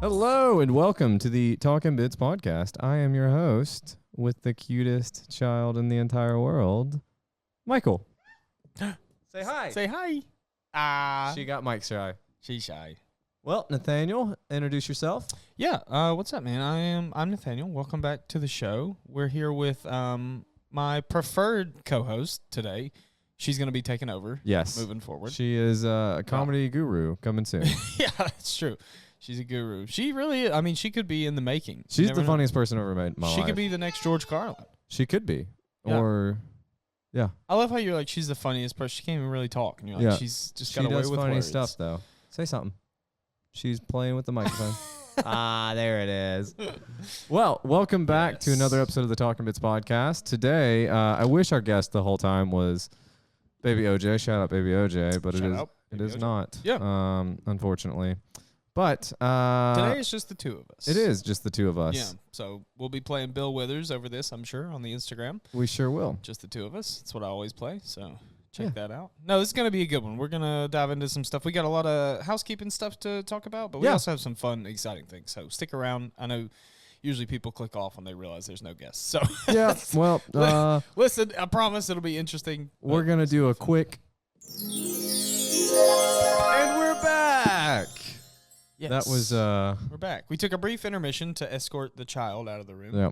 Hello and welcome to the Talkin podcast. I am your host with the cutest child in the entire world, Michael. Say hi. Say hi. She got Mike shy. She's shy. Well, Nathaniel, introduce yourself. Yeah. What's up, man? I'm Nathaniel. Welcome back to the show. We're here with my preferred co-host today. She's going to be taking over. Yes. Moving forward. She is a comedy guru coming soon. Yeah, that's true. She's a guru. She really, she could be in the making. She's the funniest person I've ever met in my life. She could be the next George Carlin. She could be. Yeah. Or, yeah. I love how you're like, she's the funniest person. She can't even really talk. And you're like, she's just got away with words. She does funny stuff, though. Say something. She's playing with the microphone. There it is. Well, welcome back to another episode of the Talkin podcast. Today, I wish our guest the whole time was Baby OJ. Shout out Baby OJ, but it is not. Yeah. Unfortunately. But today it's just the two of us. It is just the two of us. Yeah. So we'll be playing Bill Withers over this, I'm sure, on the Instagram. We sure will. Just the two of us. That's what I always play. So check that out. No, this is going to be a good one. We're going to dive into some stuff. We got a lot of housekeeping stuff to talk about, but we also have some fun, exciting things. So stick around. I know usually people click off when they realize there's no guests. So yeah, well, listen, I promise it'll be interesting. We're going to do a quick... And we're back. Yes. That was we're back. We took a brief intermission to escort the child out of the room. Yeah.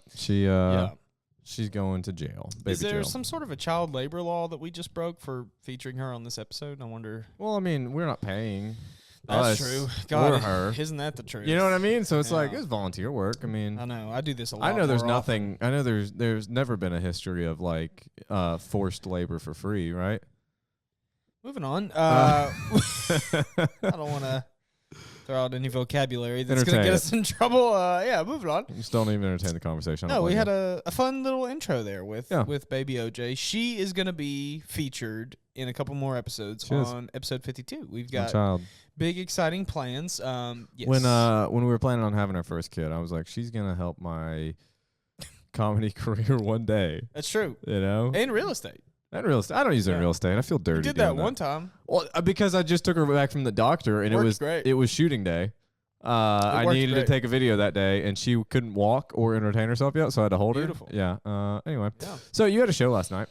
She's going to jail. Is there some sort of a child labor law that we just broke for featuring her on this episode? I wonder. Well, I mean, we're not paying. That's true. God, or her. Isn't that the truth? You know what I mean? So it's like it's volunteer work. I mean, I know. I do this a lot. I know there's more nothing. often. I know there's never been a history of like forced labor for free, right? Moving on. I don't want to throw out any vocabulary that's going to get us in trouble. Moving on. You still don't even entertain the conversation. No, we had a fun little intro there with Baby OJ. She is going to be featured in a couple more episodes on episode 52. We've got big, exciting plans. Yes. When we were planning on having our first kid, I was like, she's going to help my comedy career one day. That's true. You know? And real estate. And real estate. I don't use it in real estate. I feel dirty. You did that one time. Well, because I just took her back from the doctor, and it was shooting day. I needed to take a video that day, and she couldn't walk or entertain herself yet, so I had to hold her. Yeah. Anyway. Yeah. So you had a show last night.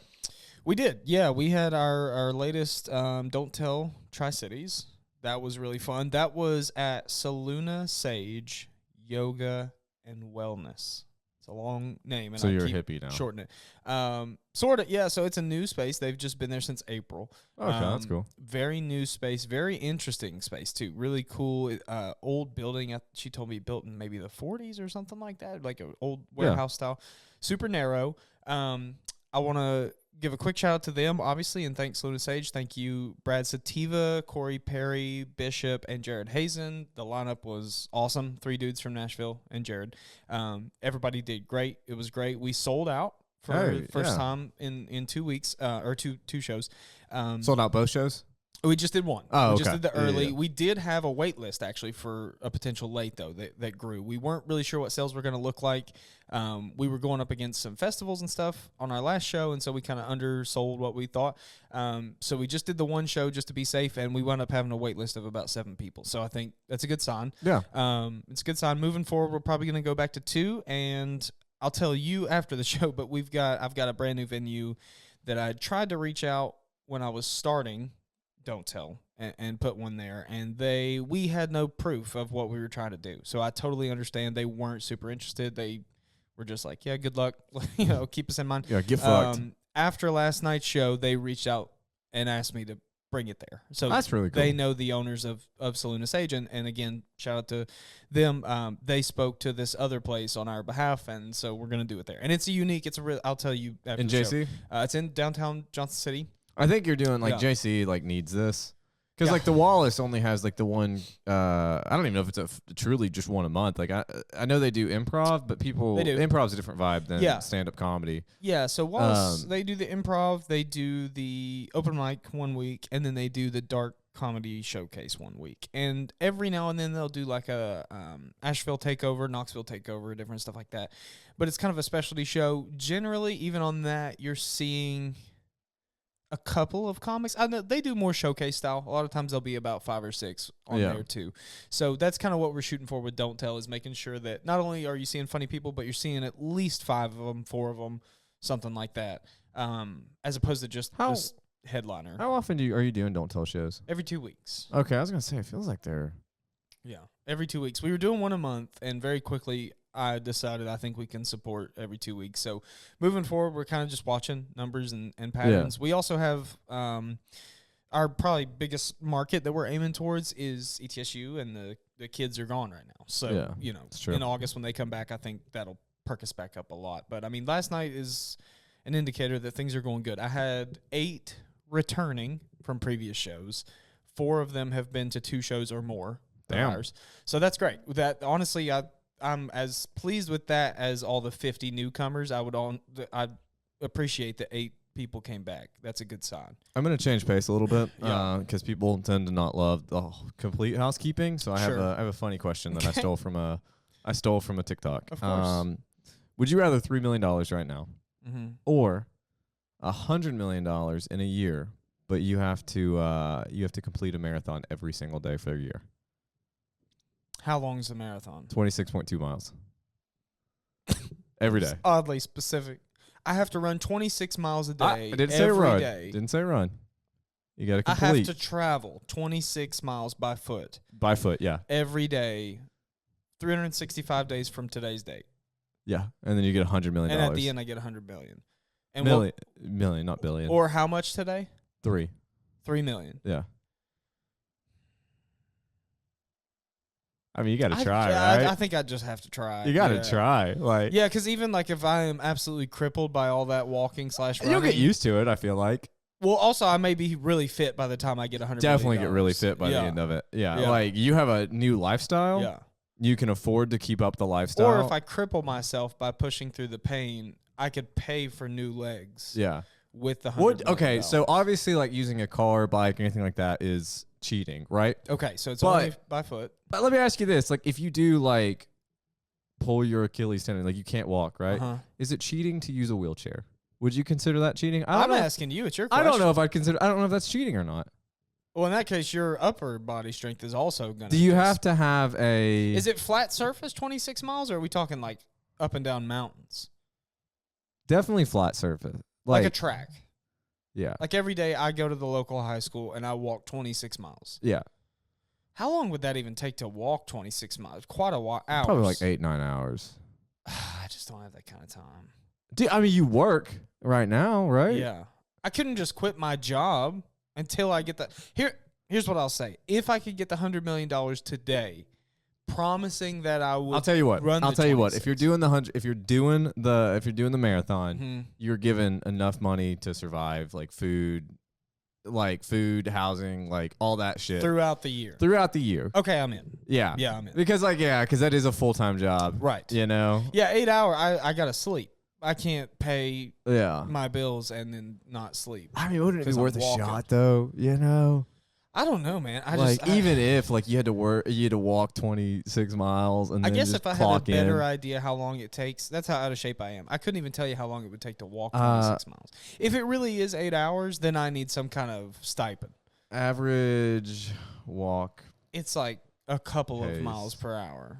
We did. Yeah, we had our latest Don't Tell Tri-Cities. That was really fun. That was at Saluna Sage Yoga and Wellness. It's a long name, and so you're a hippie now. Shorten it. Sort of, yeah. So it's a new space. They've just been there since April. Okay, that's cool. Very new space, very interesting space too. Really cool. Old building. She told me built in maybe the 40s or something like that, like an old warehouse style. Super narrow. I want to give a quick shout out to them, obviously, and thanks Luna Sage. Thank you, Brad Sativa, Corey Perry, Bishop, and Jared Hazen. The lineup was awesome. 3 dudes from Nashville and Jared. Everybody did great. It was great. We sold out for the first time in 2 weeks, or two shows. Sold out both shows? We just did one. Oh, we just did the early. Yeah. We did have a wait list, actually, for a potential late, though, that grew. We weren't really sure what sales were going to look like. We were going up against some festivals and stuff on our last show, and so we kind of undersold what we thought. So we just did the one show just to be safe, and we wound up having a wait list of about 7 people. So I think that's a good sign. Yeah. It's a good sign. Moving forward, we're probably going to go back to 2, and I'll tell you after the show, but I've got a brand new venue that I tried to reach out when I was starting Don't Tell and put one there, and we had no proof of what we were trying to do. So I totally understand they weren't super interested. They were just like, yeah, good luck. Keep us in mind. Yeah, get fucked. After last night's show, they reached out and asked me to bring it there. So that's really cool. They know the owners of Saluna Sage, and again, shout out to them. They spoke to this other place on our behalf, and so we're going to do it there. And it's I'll tell you after in the JC? Show. It's in downtown Johnson City. I think you're doing JC needs this. Because the Wallace only has the one. I don't even know if it's truly just one a month. I know they do improv, but improv's a different vibe than stand up comedy. Yeah, so Wallace they do the improv, they do the open mic one week, and then they do the dark comedy showcase one week. And every now and then they'll do a Asheville takeover, Knoxville takeover, different stuff like that. But it's kind of a specialty show. Generally, even on that, you're seeing a couple of comics. I know they do more showcase style. A lot of times they'll be about 5 or 6 on there too. So that's kind of what we're shooting for with Don't Tell, is making sure that not only are you seeing funny people, but you're seeing at least 5 of them, 4 of them, something like that, as opposed to just this headliner. How often are you doing Don't Tell shows? Every 2 weeks. Okay, I was gonna say it feels like they're. Yeah, every 2 weeks. We were doing one a month, and very quickly I decided I think we can support every 2 weeks. So moving forward, we're kind of just watching numbers and patterns. We also have our probably biggest market that we're aiming towards is ETSU, and the kids are gone right now. So, in August when they come back, I think that'll perk us back up a lot. But, I mean, last night is an indicator that things are going good. I had 8 returning from previous shows. 4 of them have been to 2 shows or more. Damn. So that's great. That honestly, I'm as pleased with that as all the 50 newcomers. I'd appreciate that 8 people came back. That's a good sign. I'm going to change pace a little bit because people tend to not love the complete housekeeping. So I have a funny question that I stole from a TikTok. Of course. Would you rather $3 million right now or $100 million in a year, but you have to complete a marathon every single day for a year? How long is the marathon? 26.2 miles. Every day. It's oddly specific. I have to run 26 miles a day. I didn't say run. Day. Didn't say run. You got to complete. I have to travel 26 miles by foot. By foot, yeah. Every day, 365 days from today's date. Yeah, and then you get $100 million. And at the end, I get $100 million. And million, not billion. Or how much today? 3 million. Yeah. I mean, you got to try, right? I think I just have to try. You got to try. Yeah, because even like if I am absolutely crippled by all that walking / running. You'll get used to it, I feel like. Well, also, I may be really fit by the time I get $100 Definitely million. get really fit by the end of it. Yeah. Like, you have a new lifestyle. Yeah. You can afford to keep up the lifestyle. Or if I cripple myself by pushing through the pain, I could pay for new legs. Yeah. With the $100 million. Okay, so obviously, like, using a car, bike, or anything like that is cheating, right? Okay, so it's only by foot. But let me ask you this. Like, if you do, like, pull your Achilles tendon, like, you can't walk, right? Is it cheating to use a wheelchair? Would you consider that cheating? I'm asking you. It's your question. I don't know if I don't know if that's cheating or not. Well, in that case, your upper body strength is also going to... Do you have to have a... Is it flat surface, 26 miles, or are we talking, like, up and down mountains? Definitely flat surface. Like a track. Yeah. Like every day I go to the local high school and I walk 26 miles. Yeah. How long would that even take to walk 26 miles? Quite a while. Hours. Probably like 8-9 hours. I just don't have that kind of time. Dude, I mean, you work right now, right? Yeah. I couldn't just quit my job until I get that. Here's what I'll say. If I could get the $100 million today, promising that I would I'll tell you what. If If you're doing the marathon, you're given enough money to survive, like food, housing, like all that shit throughout the year. Okay, I'm in. Yeah. Yeah, I'm in. Because that is a full-time job. Right. You know? Yeah, 8 hours. I got to sleep. I can't pay Yeah. my bills and then not sleep. I mean, wouldn't it be worth a shot though? You know? I don't know, man. Even if like you had to walk 26 miles and then I guess just if I had a better in. idea how long it takes, that's how out of shape I am. I couldn't even tell you how long it would take to walk 26 miles. If it really is 8 hours, then I need some kind of stipend. Average walk. It's like a couple pace. of miles per hour.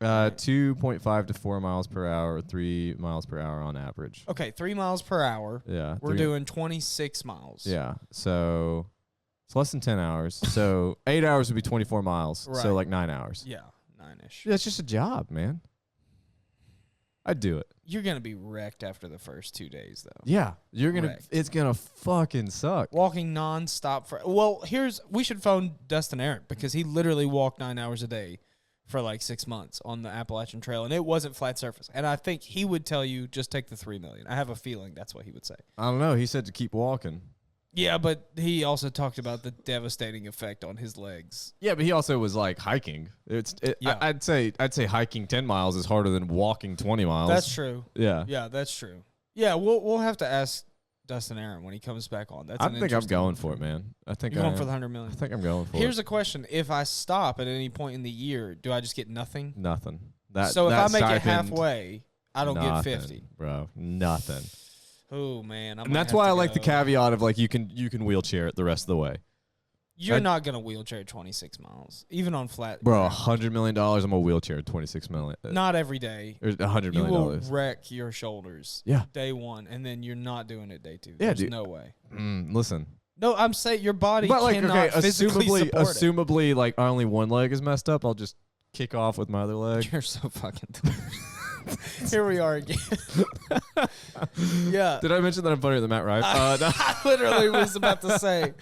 2.5 to 4 miles per hour, 3 miles per hour on average. Okay, 3 miles per hour. Yeah. We're doing 26 miles. Yeah. So it's less than 10 hours. So 8 hours would be 24 miles. Right. So like 9 hours. Yeah, 9-ish. Yeah, it's just a job, man. I'd do it. You're going to be wrecked after the first 2 days, though. Yeah. It's going to fucking suck. Walking nonstop we should phone Dustin Arrett because he literally walked 9 hours a day for like 6 months on the Appalachian Trail, and it wasn't flat surface. And I think he would tell you, just take the $3 million. I have a feeling that's what he would say. I don't know. He said to keep walking. Yeah, but he also talked about the devastating effect on his legs. Yeah, but he also was like hiking. I'd say hiking 10 miles is harder than walking 20 miles. That's true. Yeah. Yeah, that's true. Yeah, we'll have to ask Dustin Aaron when he comes back on. I think I'm going for it, man. I think you're going for the $100 million. I think I'm going for it. Here's a question: if I stop at any point in the year, do I just get nothing? Nothing. So if I make it halfway, I don't get 50, bro. Nothing. Oh man, and that's why I like the caveat of like you can wheelchair it the rest of the way. You're not gonna wheelchair 26 miles, even on flat. Bro, $100 million. I'm gonna wheelchair 26 million. Not every day. Or $100 million. You will wreck your shoulders. Yeah. Day one, and then you're not doing it day two. Yeah, There's dude. no way. Listen. No, I'm saying your body But like, cannot okay, physically support it. assumably, like only one leg is messed up. I'll just kick off with my other leg. You're so fucking. Here we are again. Yeah. Did I mention that I'm funnier than Matt Rife? No. I literally was about to say,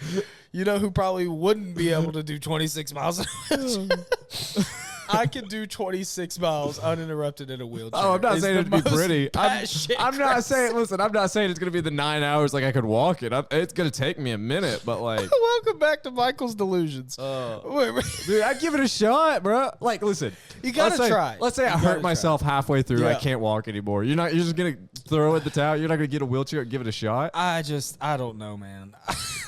you know who probably wouldn't be able to do 26 miles an hour? I can do 26 miles uninterrupted in a wheelchair. Oh, I'm not saying it'd be pretty. I'm not saying. Listen, I'm not saying it's gonna be the 9 hours like I could walk it. It's gonna take me a minute, but like. Welcome back to Michael's delusions. Dude, I'd give it a shot, bro. Like, listen, you gotta try. Let's say I hurt myself halfway through. Yeah. I can't walk anymore. You're just gonna throw it the towel. You're not gonna get a wheelchair and give it a shot. I don't know, man.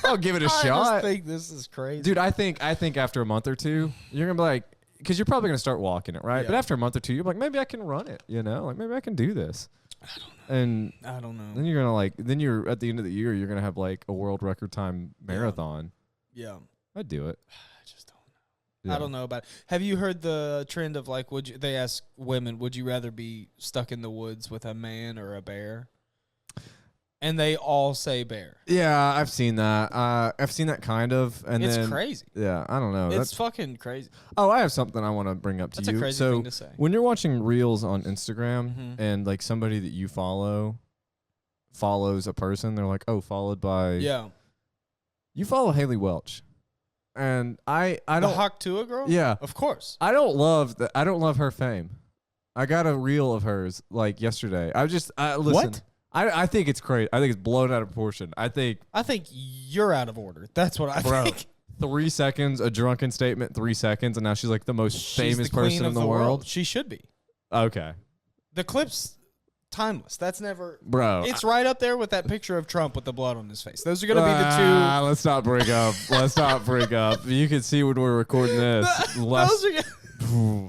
I'll give it a shot. I just think this is crazy, dude. I think after a month or two, you're gonna be like. Because you're probably going to start walking it, right? Yeah. But after a month or two, you're like, maybe I can run it, you know? Like, maybe I can do this. I don't know. And I don't know. Then you're going to then you're at the end of the year, you're going to have like a world record time marathon. Yeah. I'd do it. I just don't know. Yeah. I don't know about it. Have you heard the trend of like, they ask women, would you rather be stuck in the woods with a man or a bear? And they all say bear. Yeah, I've seen that. I've seen that kind of. And it's crazy. Yeah, I don't know. It's fucking crazy. Oh, I have something I want to bring up to you. That's a crazy thing to say. When you're watching reels on Instagram and like somebody that you follows a person, they're like, oh, followed by. Yeah. You follow Haley Welch. And I don't. The Hawk Tua girl? Yeah. Of course. I don't love her fame. I got a reel of hers like yesterday. Listen. What? I think it's crazy. I think it's blown out of proportion. I think you're out of order. That's what I think. 3 seconds, a drunken statement, 3 seconds, and now she's like the most famous person in the world. She should be. Okay. The clip's timeless. That's never... Bro. It's right up there with that picture of Trump with the blood on his face. Those are going to be the two... Let's not break up. Let's not break up. You can see when we're recording this. Those are...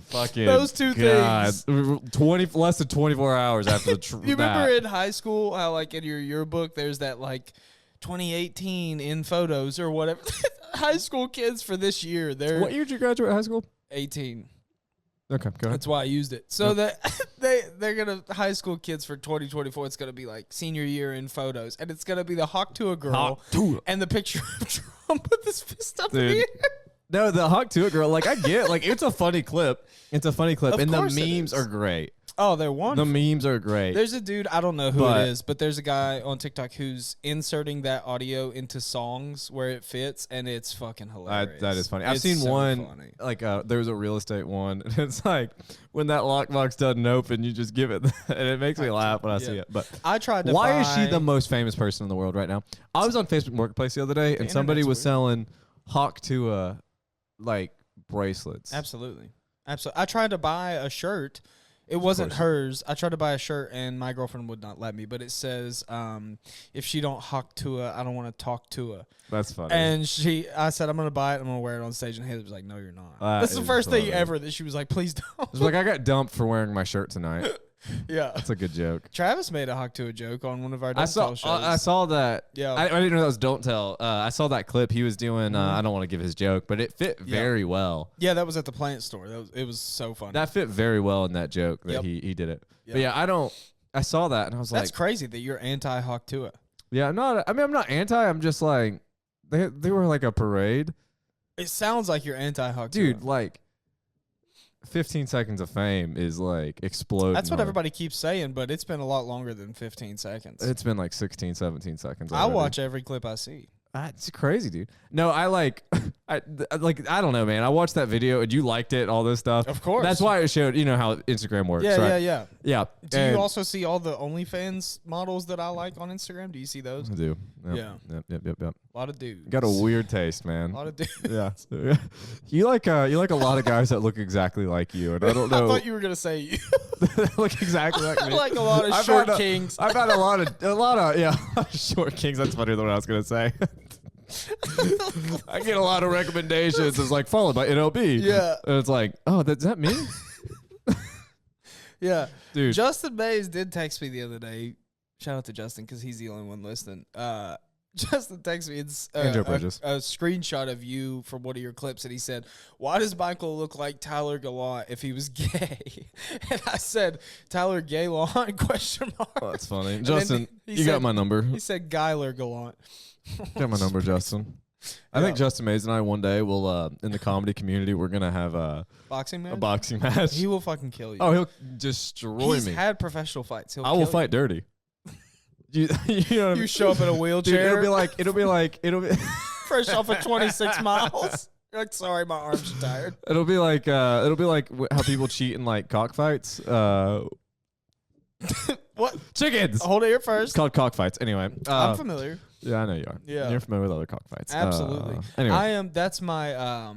Fucking those two things. Less than 24 hours after the You remember in high school how like in your yearbook there's that like 2018 in photos or whatever. High school kids for this year. What year did you graduate high school? 18. Okay, go ahead. That's why I used it. So that they're gonna high school kids for 2024. It's gonna be like senior year in photos, and it's gonna be the Hawk Tua girl and the picture of Trump with his fist up in the air. No, the Hawk Tua girl, like I get, like it's a funny clip. It's a funny clip, and the memes are great. Oh, they're wonderful. The memes are great. There's a dude, I don't know who it is, but there's a guy on TikTok who's inserting that audio into songs where it fits, and it's fucking hilarious. That is funny. I've seen one, like there was a real estate one, and it's like when that lockbox doesn't open, you just give it, and it makes me laugh when I see it. But I tried to Why is she the most famous person in the world right now? I was on Facebook Marketplace the other day, and somebody was selling Hawk Tua like bracelets. Absolutely. I tried to buy a shirt. It wasn't hers. I tried to buy a shirt, and my girlfriend would not let me. But it says, if she don't Hawk Tua, I don't want to talk to her. That's funny. And I said, I'm going to buy it. I'm going to wear it on stage. And Haley was like, no, you're not. That's the first thing ever that she was like, please don't. It's like, I got dumped for wearing my shirt tonight. Yeah. That's a good joke. Travis made a Hawk Tua joke on one of our Don't Tell shows. I saw that. Yeah. I didn't know that was Don't Tell. I saw that clip he was doing. I don't want to give his joke, but it fit very well. Yeah, that was at the plant store. It was so funny. That fit very well in that joke that he did it. Yep. But yeah, I saw that and I was like. That's crazy that you're anti-Hawk Tua. Yeah, I'm not anti. I'm just like, they were like a parade. It sounds like you're anti-Hawk Tua. Dude, like. 15 seconds of fame is like exploding. That's what everybody keeps saying, but it's been a lot longer than 15 seconds. It's been like 16, 17 seconds. I watch every clip I see. It's crazy, dude. No, I don't know, man. I watched that video and you liked it, all this stuff. Of course. That's why it showed, how Instagram works. Yeah, right? yeah. Do you also see all the OnlyFans models that I like on Instagram? Do you see those? I do. Yep. Yeah. Yep. A lot of dudes. Got a weird taste, man. A lot of dudes. Yeah. You like a lot of guys that look exactly like you, and I don't know. I thought you were gonna say you. Look exactly like me. Like a lot of short kings. I've had a lot of short kings. That's funnier than what I was gonna say. I get a lot of recommendations. It's like followed by NLB. Yeah. And it's like, oh, is that me? Yeah. Dude. Justin Mays did text me the other day. Shout out to Justin because he's the only one listening. Justin texted me Andrew Bridges. a screenshot of you from one of your clips, and he said, "Why does Michael look like Tyler Gallant if he was gay?" And I said, "Tyler Gallant?" Question mark. Oh, that's funny. Justin, you said, got my number. He said, "Gyler Gallant." Got my number, Justin. I think Justin Mays and I one day will, in the comedy community, we're gonna have a boxing match. A boxing match. He will fucking kill you. Oh, he'll destroy He's me. had professional fights. I will fight dirty. You know what I mean? You show up in a wheelchair. Dude, it'll be fresh off of 26 miles. You're like, sorry, my arms are tired. It'll be like how people cheat in like cockfights. What? Chickens. Hold it here first. It's called cockfights. Anyway, I'm familiar. Yeah, I know you are. Yeah, you're familiar with other cockfights. Absolutely. Anyway, I am. That's my.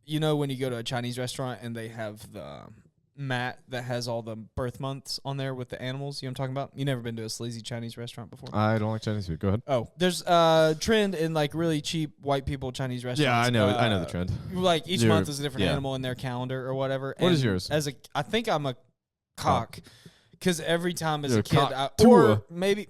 You know when you go to a Chinese restaurant and they have the mat that has all the birth months on there with the animals. You know what I'm talking about? You never been to a sleazy Chinese restaurant before? I don't like Chinese food. Go ahead. Oh, there's a trend in like really cheap white people Chinese restaurants. Yeah, I know the trend. Like each month is a different animal in their calendar or whatever. What is yours? I think I'm a cock, because every time as You're a kid, or maybe.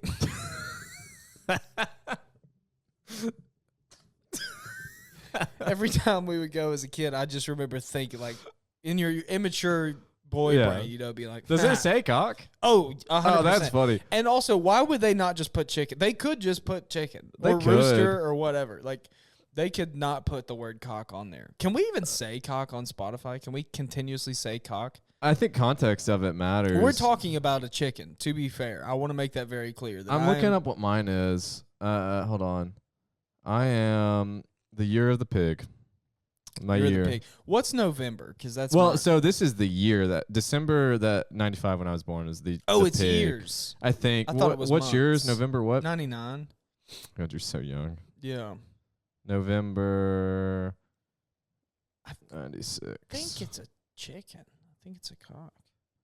Every time we would go as a kid, I just remember thinking, like, in your immature boy brain, you know, be like, does it say cock? Oh, 100%. Oh, that's funny. And also, why would they not just put chicken? They could just put chicken They or could. rooster or whatever. Like, they could not put the word cock on there. Can we even say cock on Spotify? Can we continuously say cock? I think context of it matters. We're talking about a chicken, to be fair. I want to make that very clear. That I'm looking up what mine is. Hold on. I am the year of the pig. My year. The pig. What's November? Because that's so this is the year that December that 95 when I was born is the it's pig. years. I think. I thought it was what's months. yours? November what? 99. God, you're so young. Yeah. November 96. I think it's a chicken. I think it's a cock.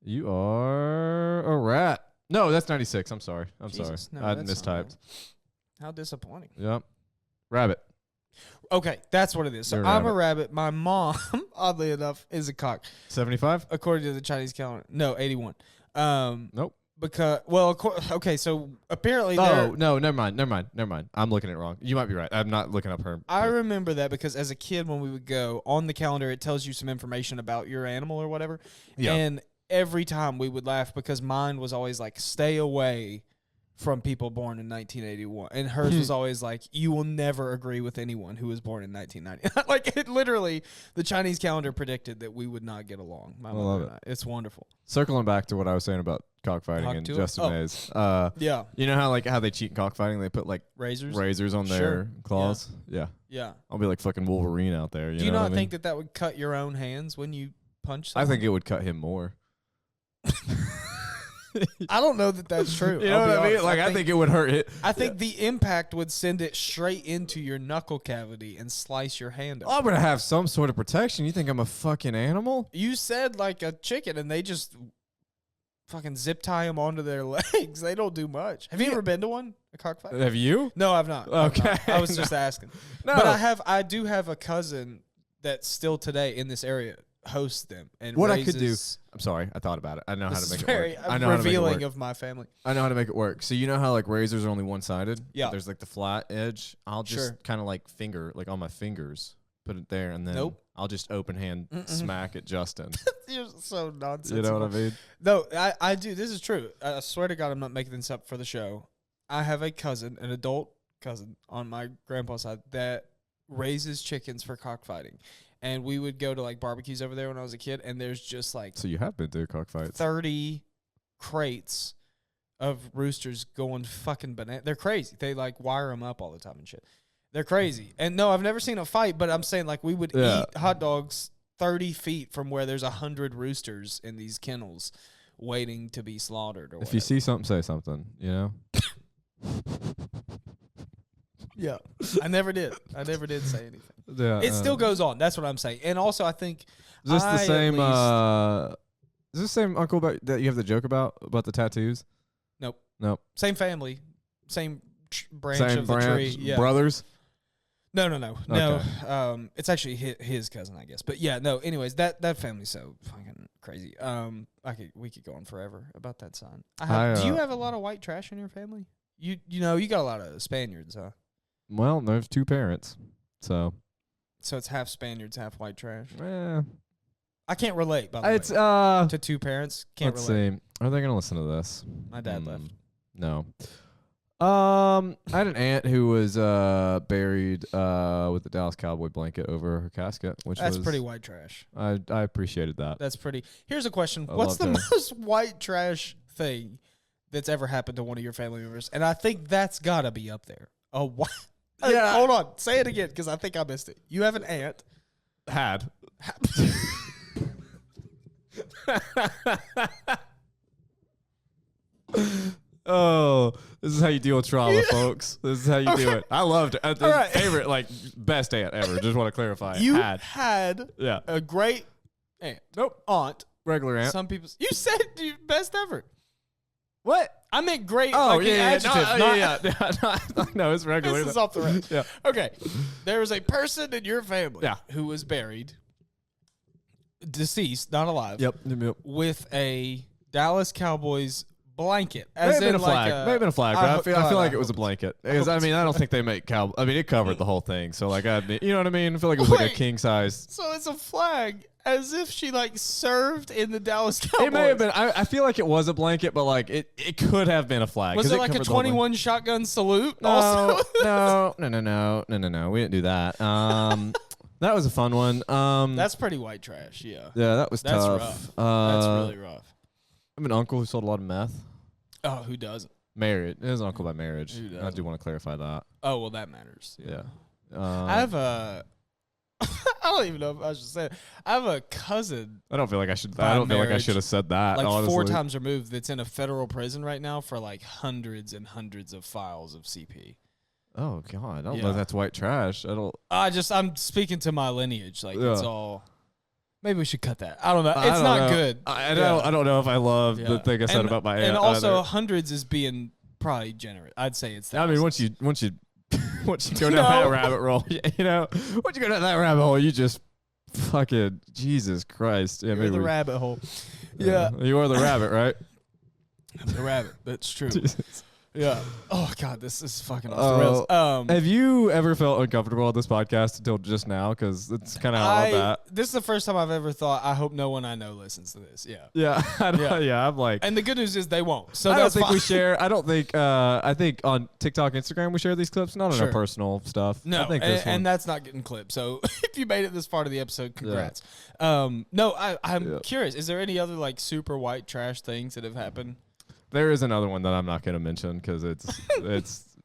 You are a rat. No, that's 96. I'm sorry. Jesus, no, I that's mistyped. not. How disappointing. Yep. Rabbit. Okay, that's what it is. So You're I'm a rabbit. My mom, oddly enough, is a cock. 75? According to the Chinese calendar. No, 81. Nope. Because, okay, so apparently Oh, no, never mind. I'm looking at it wrong. You might be right. I'm not looking up her. I remember that because as a kid when we would go, on the calendar it tells you some information about your animal or whatever. Yeah. And every time we would laugh because mine was always like, stay away from people born in 1981. And hers was always like, you will never agree with anyone who was born in 1990. Like, it literally, the Chinese calendar predicted that we would not get along. My mother and I. It's wonderful. Circling back to what I was saying about cockfighting and Justin Mays. Yeah. You know how they cheat in cockfighting? They put like razors on their claws? Yeah. Yeah. I'll be like fucking Wolverine out there. Do you not think that would cut your own hands when you punch someone? I think it would cut him more. I don't know that that's true. You know what I mean? Like, I think it would hurt it. I think the impact would send it straight into your knuckle cavity and slice your hand open. I'm going to have some sort of protection. You think I'm a fucking animal? You said like a chicken, and they just fucking zip tie them onto their legs. They don't do much. Have you ever been to one? A cockfight? Have you? No, I've not. Okay. I was just asking. No. But I do have a cousin that still today in this area hosts them. And what I could do. I'm sorry, I thought about it. I know how to make it work. I know revealing how to make it work. of my family. I know how to make it work. So you know how like razors are only one-sided? Yeah. There's like the flat edge. I'll just kind of like like on my fingers, put it there, and then I'll just open hand smack at Justin. You're so nonsensical. You know what I mean? No, I do. This is true. I swear to God, I'm not making this up for the show. I have a cousin, an adult cousin on my grandpa's side that raises chickens for cockfighting. And we would go to like barbecues over there when I was a kid, and there's just like So you have been through cockfights. 30 crates of roosters going fucking banana. They're crazy. They like wire them up all the time and shit. They're crazy. And no, I've never seen a fight, but I'm saying like we would eat hot dogs 30 feet from where there's 100 roosters in these kennels waiting to be slaughtered. Or if you see something, say something, you know? Yeah. I never did say anything. Yeah, it still goes on. That's what I'm saying. And also, I think is this the same? Is this the same uncle that you have the joke about the tattoos? Nope. Same family, same branch of the tree. Yeah. Brothers. No. Okay. It's actually his cousin, I guess. But yeah, no. Anyways, that family's so fucking crazy. We could go on forever about that son. Do you have a lot of white trash in your family? You got a lot of Spaniards, huh? Well, there's 2 parents, so it's half Spaniards, half white trash. I can't relate, by the way. It's to 2 parents. Can't let's relate. see. Are they gonna listen to this? My dad left. No. I had an aunt who was buried with the Dallas Cowboy blanket over her casket, which That's was pretty white trash. I appreciated that. That's pretty. Here's a question: I what's the loved her. most white trash thing that's ever happened to one of your family members? And I think that's gotta be up there. Oh, what? Yeah. Hold on. Say it again, because I think I missed it. You have an aunt. Had. Oh, this is how you deal with trauma, folks. This is how you do it. I loved it. right. Favorite, best aunt ever. Just want to clarify. You had yeah. a great aunt. Nope. Aunt. Regular aunt. Some people. You said best ever. What? I meant great. Oh, like yeah. Adjective, No, it's regular. This is off the rails. Yeah. Okay. There was a person in your family Yeah. who was buried, deceased, not alive. Yep. With a Dallas Cowboys blanket. May have been a flag. May have been a flag. But I feel like it was a blanket. Because, I don't think they make cow. I mean, it covered the whole thing. So, you know what I mean? I feel like it was like a king size. So it's a flag, as if she served in the Dallas Cowboys. It may have been. I feel like it was a blanket, but it could have been a flag. Was it like a 21 shotgun salute? No, also? No. We didn't do that. That was a fun one. That's pretty white trash. Yeah. Yeah, that was That's tough. rough. That's really rough. I have an uncle who sold a lot of meth. Oh, who doesn't? Married. It was an uncle by marriage. Who I doesn't? do want to clarify that. Oh, well, that matters. Yeah. I have a. I don't even know if I should say it. I have a cousin. I don't feel like I should. By I don't feel like I marriage, should have said that. Like honestly. 4 times removed, that's in a federal prison right now for hundreds and hundreds of files of CP. Oh God, I don't Yeah. know if that's white trash. I don't. I'm speaking to my lineage. Yeah. It's all. Maybe we should cut that. I don't know. I It's don't not know. good. I don't know if I love the thing I said about my aunt. And also, either. hundreds is being probably generous. I'd say it's. I mean, thousands. once you go down that rabbit hole, once you go down that rabbit hole, you just fucking Jesus Christ. Yeah, You're the rabbit hole. Yeah, you are the rabbit, right? the rabbit. That's true. Jesus. Yeah. Oh God, this is fucking off the rails. Have you ever felt uncomfortable on this podcast until just now? Because it's kind of how I'm at. This is the first time I've ever thought. I hope no one I know listens to this. Yeah. Yeah. Yeah. I'm like. And the good news is they won't. So I don't that's think fine. we share. I don't think. I think on TikTok, Instagram, we share these clips, not on our Sure. personal stuff. No, I think this one. and that's not getting clipped. So if you made it this far to the episode, congrats. No, I'm curious. Is there any other super white trash things that have happened? There is another one that I'm not going to mention because it's.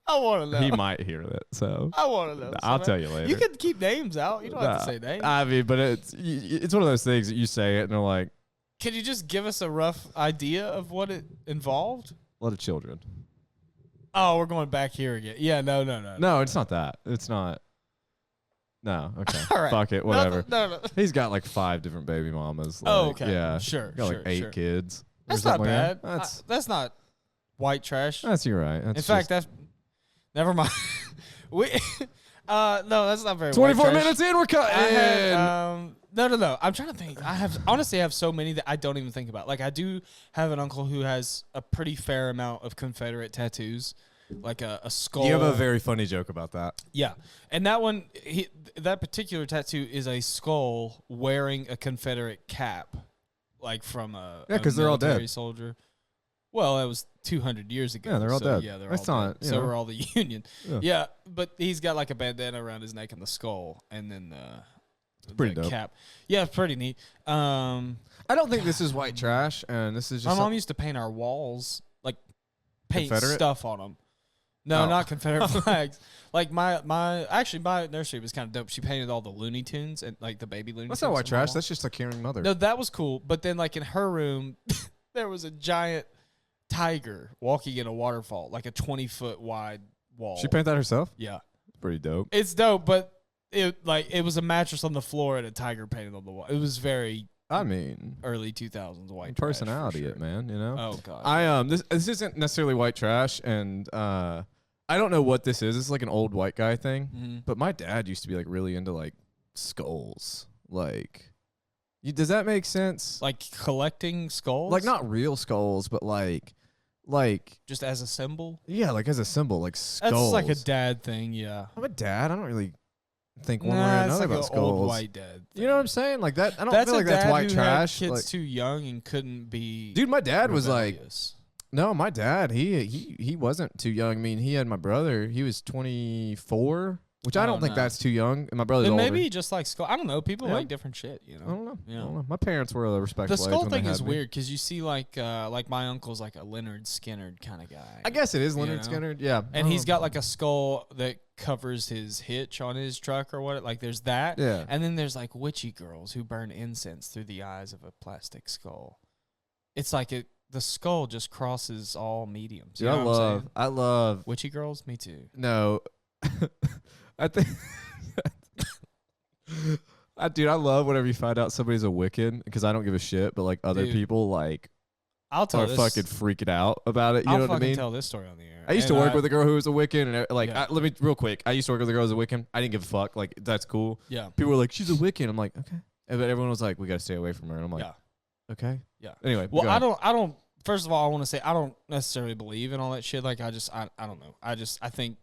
I want to know. He might hear it, so I want to know. I'll tell you later. You can keep names out. You don't have to say names. I mean, but it's one of those things that you say it and they're like, Can you just give us a rough idea of what it involved? a lot of children. Oh, we're going back here again. Yeah, no. No, it's not that. It's not. No, okay. All right. Fuck it, whatever. No. He's got 5 different baby mamas. Oh, okay. Yeah. Sure. Got sure, 8 sure. kids. or That's not something like bad. that. That's not white trash. You're right. That's In fact, that's never mind. No, that's not very. 24 white trash. minutes in, we're cutting. I had, no. I'm trying to think. I honestly have so many that I don't even think about. I do have an uncle who has a pretty fair amount of Confederate tattoos, like a skull. You have a very funny joke about that. Yeah, and that one, that particular tattoo is a skull wearing a Confederate cap, from a because they're all military dead. Soldier. Well, that was 200 years ago. Yeah, they're all dead. Yeah, they're That's all not, dead. So we're all the Union. Yeah. But he's got a bandana around his neck and the skull, and then pretty the dope. cap. Yeah, it's pretty neat. I don't think this is white trash, and this is just My mom used to paint our walls, paint Confederate? stuff on them. No, Oh. not Confederate flags. My nursery was kind of dope. She painted all the Looney Tunes and the baby Looney Tunes. That's not white on the trash. wall. That's just a caring mother. No, that was cool. But then, in her room, there was a giant tiger walking in a waterfall, a 20-foot wide wall. She painted that herself? Yeah, Pretty dope. it's dope. But it was a mattress on the floor and a tiger painted on the wall. It was very early 2000s white trash, personality, for sure. man. Oh God. I this isn't necessarily white trash, and I don't know what this is. It's like an old white guy thing. Mm-hmm. But my dad used to be like really into like skulls. Like, does that make sense? Like collecting skulls? Like not real skulls, but like just as a symbol? yeah, like as a symbol, like skulls. That's like a dad thing, yeah. I'm a dad. I don't really think one way or Nah, it's another like about an skulls. old white dad. You know what I'm saying? Like that. I don't That's feel a like that's dad white who trash. had kids Like, too young and couldn't be. dude, my dad was like, rebellious. no, my dad, he wasn't too young. I mean, he had my brother. He was 24, which I Oh, don't think no. that's too young. And my brother's Then older. maybe he just like skull. I don't know. People Yeah. like different shit, you know. I don't know. Yeah. I don't know. My parents were a respectful The age skull when they thing had is me. weird because you see like my uncle's like a Leonard Skinner kind of guy. I guess it is You Leonard know? Skinner. Yeah. And he's got like a skull that covers his hitch on his truck or what. Like there's that. Yeah. And then there's like witchy girls who burn incense through the eyes of a plastic skull. It's like the skull just crosses all mediums. You Dude, know what I'm saying? I love. Witchy girls? Me too. No. I think. Dude, I love whenever you find out somebody's a Wiccan because I don't give a shit, but like other Dude. people like I'll tell are this. fucking freaking out about it. You I'll know what I fucking mean? tell this story on the air. I used to And work with a girl who was a Wiccan, and Yeah. let me real quick. I used to work with a girl who was a Wiccan. I didn't give a fuck. Like that's cool. Yeah. People were like, "She's a Wiccan." I'm like, "Okay," but everyone was like, "We gotta stay away from her." And I'm like, Yeah. "Okay." Yeah. Anyway, Well, go I ahead. don't. First of all, I want to say I don't necessarily believe in all that shit. Like I don't know. I think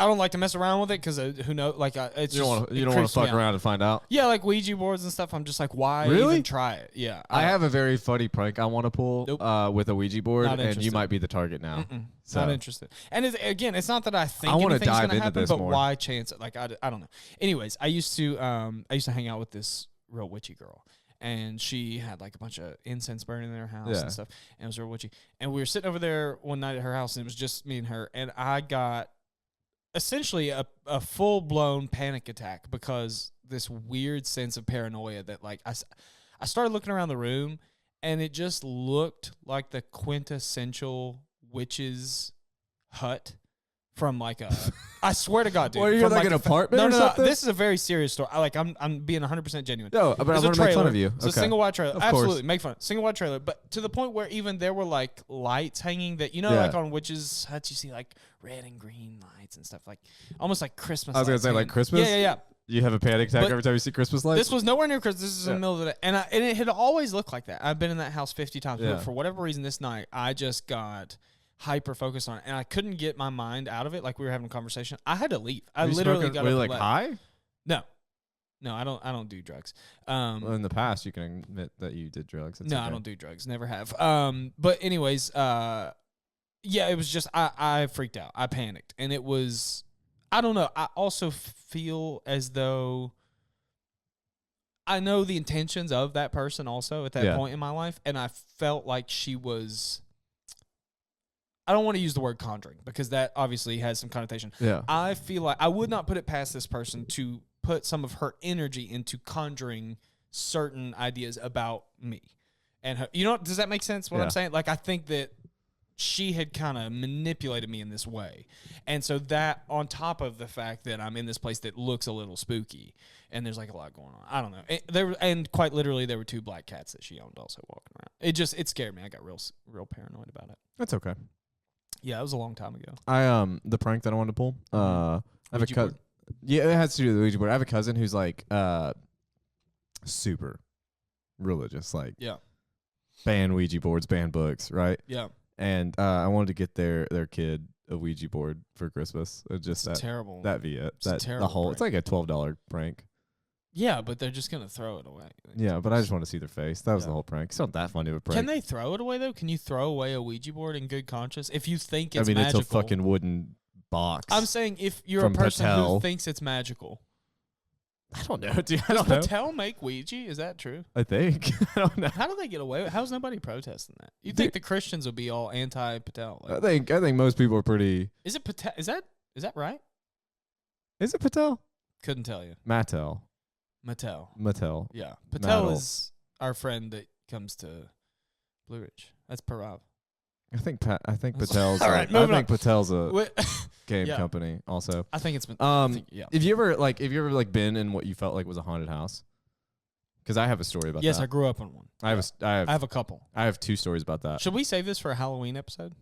I don't like to mess around with it because who knows? Like it's You don't just, want to. it You don't want creeps to me fuck out. around and find out. Yeah, like Ouija boards and stuff. I'm just like, why Really? even try it? Yeah, I have a very funny prank I want to pull Nope. with a Ouija board, Not and you interested. might be the target now. Not So- interested. And again, it's not that I think I wanna anything's dive gonna into happen, this but more. why chance it? Like I don't know. Anyways, I used to hang out with this real witchy girl. And she had like a bunch of incense burning in her house Yeah. and stuff. And it was real witchy. And we were sitting over there one night at her house, and it was just me and her. And I got essentially a full-blown panic attack because this weird sense of paranoia that like I started looking around the room, and it just looked like the quintessential witch's hut from like a I swear to God, dude. What, are you from like an a apartment no, or no, something? this is a very serious story. I'm being 100% genuine. No, but I There's a want to make fun trailer. of you. It's a Okay. single wide trailer. Of course. Absolutely, make fun. Single wide trailer, but to the point where even there were like lights hanging that Yeah. like on witches' huts you see like red and green lights and stuff like almost like Christmas. I was gonna lights say, like, hanging. Christmas? Yeah. You have a panic attack But every time you see Christmas lights. This was nowhere near Christmas. This is in the middle of the day, and it had always looked like that. I've been in that house 50 times, Yeah. but for whatever reason, this night I just got hyper focused on it, and I couldn't get my mind out of it. Like we were having a conversation, I had to leave. I Were you literally smoking- got were up you and like left. high? No, I don't do drugs. Well, in the past, you can admit that you did drugs. It's No, okay. I don't do drugs. Never have. But anyways, yeah, it was just I freaked out. I panicked, and it was I don't know. I also feel as though I know the intentions of that person also at that Yeah. point in my life, and I felt like she was. I don't want to use the word conjuring because that obviously has some connotation. Yeah. I feel like I would not put it past this person to put some of her energy into conjuring certain ideas about me. And her, does that make sense what Yeah. I'm saying? Like, I think that she had kind of manipulated me in this way. And so that on top of the fact that I'm in this place that looks a little spooky and there's like a lot going on. I don't know. And quite literally there were 2 black cats that she owned also walking around. It scared me. I got real paranoid about it. That's okay. Yeah, it was a long time ago. The prank that I wanted to pull. I have a Ouija cousin. board? Yeah, it has to do with the Ouija board. I have a cousin who's like super religious, like Yeah. ban Ouija boards, ban books, right? Yeah. And I wanted to get their kid a Ouija board for Christmas. Just It's that terrible. that be it. It's a That terrible the whole. It's like a $12 prank. Yeah, but they're just gonna throw it away. Yeah, but I just want to see their face. That was the Yeah. whole prank. It's not that funny of a prank. Can they throw it away though? Can you throw away a Ouija board in good conscience if you think I it's mean, magical? it's a fucking wooden box. I'm saying if you're from a person Patel. who thinks it's magical. I don't know, dude. I Does don't know. Patel make Ouija? Is that true? I think. I don't know. How do they get away with it? How's nobody protesting that? You think the Christians would be all anti-Patel? Like, I think most people are pretty. is it Patel? Is that right? Is it Patel? Couldn't tell you. Mattel. Mattel. Yeah. Patel Mattel. is our friend that comes to Blue Ridge. That's Parav. I think Patel's. All right, I moving think Patel's a Wait, game Yeah. company also. I think it's been. I think, yeah. Have you ever been in what you felt like was a haunted house? Because I have a story about Yes, that. I grew up in one. I have a couple. I have 2 stories about that. Should we save this for a Halloween episode?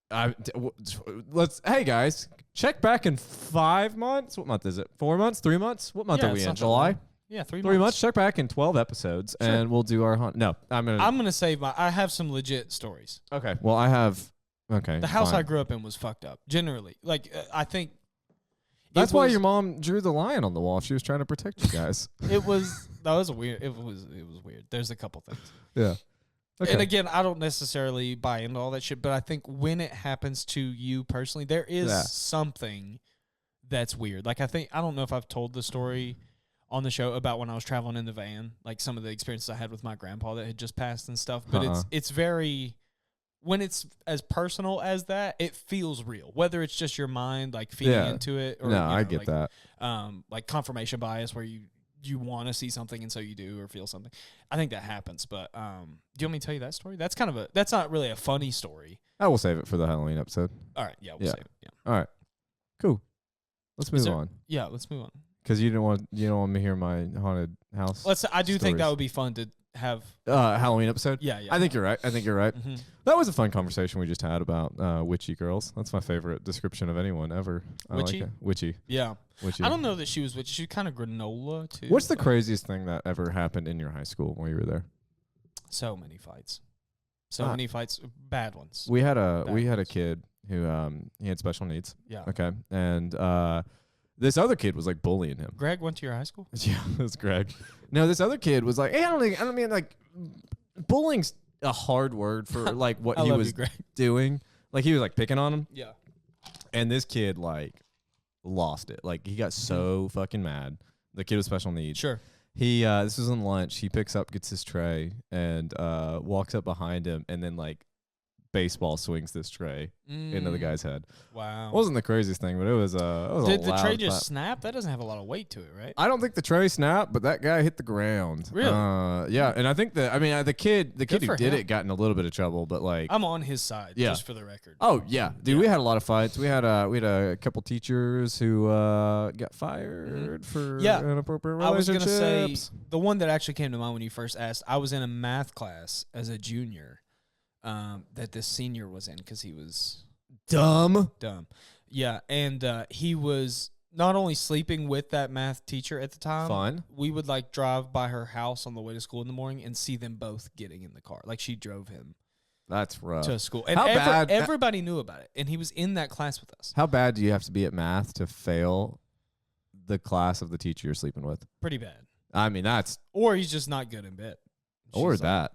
Hey guys, check back in 5 months. What month is it? 4 months? 3 months? What month are we in? July? Yeah, 3 months. 3 months. Check back in 12 episodes, and we'll do our hunt. No, I'm gonna save my. I have some legit stories. Okay. Well, I have. Okay. The house fine. I grew up in was fucked up. Generally, like I think. That's why your mom drew the lion on the wall. She was trying to protect you guys. That was weird. It was weird. There's a couple things. Yeah. Okay. And again, I don't necessarily buy into all that shit, but I think when it happens to you personally, there is something that's weird. Like I don't know if I've told the story on the show about when I was traveling in the van, like some of the experiences I had with my grandpa that had just passed and stuff. But it's very, when it's as personal as that, it feels real. Whether it's just your mind like feeding into it, or I get that. Like confirmation bias, where you want to see something and so you do or feel something. I think that happens. But do you want me to tell you that story? That's not really a funny story. I will save it for the Halloween episode. All right, yeah, we'll save it. Yeah. All right, cool. Let's move on. Yeah, let's move on. Because you don't want me to hear my haunted house. I do think that would be fun to have Halloween episode. Yeah. I think you're right. Mm-hmm. That was a fun conversation we just had about witchy girls. That's my favorite description of anyone ever. Witchy? Like witchy. Yeah. Witchy. I don't know that she was witchy. She was kind of granola too. What's the craziest thing that ever happened in your high school while you were there? So many fights. Many fights. Bad ones. We had a kid who he had special needs. Yeah. Okay. And this other kid was like bullying him. Greg went to your high school? Yeah, it was Greg. No, this other kid was like, hey, I don't mean like bullying's a hard word for like what he was doing. Like he was like picking on him. Yeah. And this kid like lost it. Like he got so fucking mad. The kid with special needs. Sure. He this was on lunch. He picks up, gets his tray, and walks up behind him, and then like baseball swings this tray into the guy's head. Wow. It wasn't the craziest thing, but it was Did the tray just snap? That doesn't have a lot of weight to it, right? I don't think the tray snapped, but that guy hit the ground. Really? Yeah, and I think the kid who did it got in a little bit of trouble, but like I'm on his side, just for the record. Oh yeah, dude, we had a lot of fights. We had a couple teachers who got fired for inappropriate relationships. I was gonna say the one that actually came to mind when you first asked. I was in a math class as a junior. That this senior was in because he was dumb. Yeah, and he was not only sleeping with that math teacher at the time. Fun. We would like drive by her house on the way to school in the morning and see them both getting in the car. Like she drove him. That's rough. To school. And everybody knew about it. And he was in that class with us. How bad do you have to be at math to fail the class of the teacher you're sleeping with? Pretty bad. I mean, that's... Or he's just not good in bed. Or that.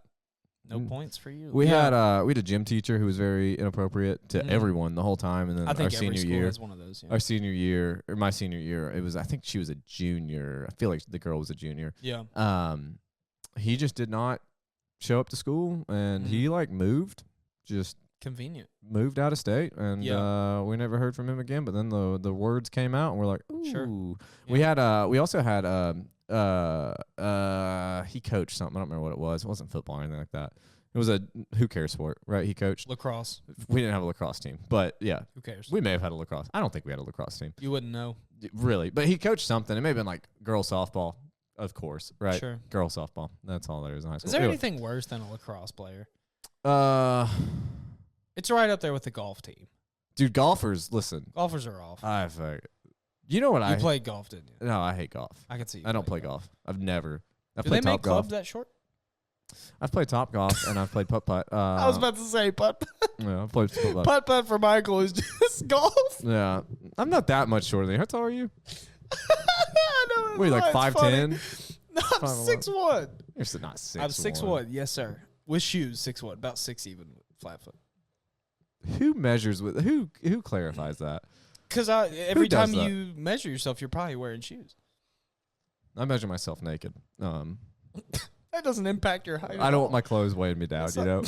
No points for you. We had a gym teacher who was very inappropriate to everyone the whole time, and then I think our every senior school year, has one of those. Yeah. our senior year or my senior year, it was I think she was a junior. I feel like the girl was a junior. Yeah. He just did not show up to school, and he like moved, just convenient, moved out of state, and we never heard from him again. But then the words came out, and we're like, ooh. Sure. We also had he coached something. I don't remember what it was. It wasn't football or anything like that. It was a who cares sport, right? He coached lacrosse. We didn't have a lacrosse team, but yeah, who cares? We may have had a lacrosse. I don't think we had a lacrosse team. You wouldn't know, really. But he coached something. It may have been like girl softball, of course, right? Sure, girl softball. That's all there is in high school. Is there anything worse than a lacrosse player? It's right up there with the golf team. Dude, golfers, listen. Golfers are off. You know what you played golf, didn't you? No, I hate golf. I can see. I don't play golf. I've never. Do they make clubs that short? I've played top golf and I've played putt putt. I was about to say putt. Yeah, I've played putt putt. Putt putt for Michael is just golf. Yeah, I'm not that much shorter than you. How tall are you? I know. What are you, like 5'10"? No, I'm 6'1". You're not 6'1". I'm 6'1". Yes, sir. With shoes, 6'1". About 6 even flat foot. Who measures with who clarifies that? Because every time you measure yourself, you're probably wearing shoes. I measure myself naked. That doesn't impact your height. I don't want my clothes weighing me down, you know?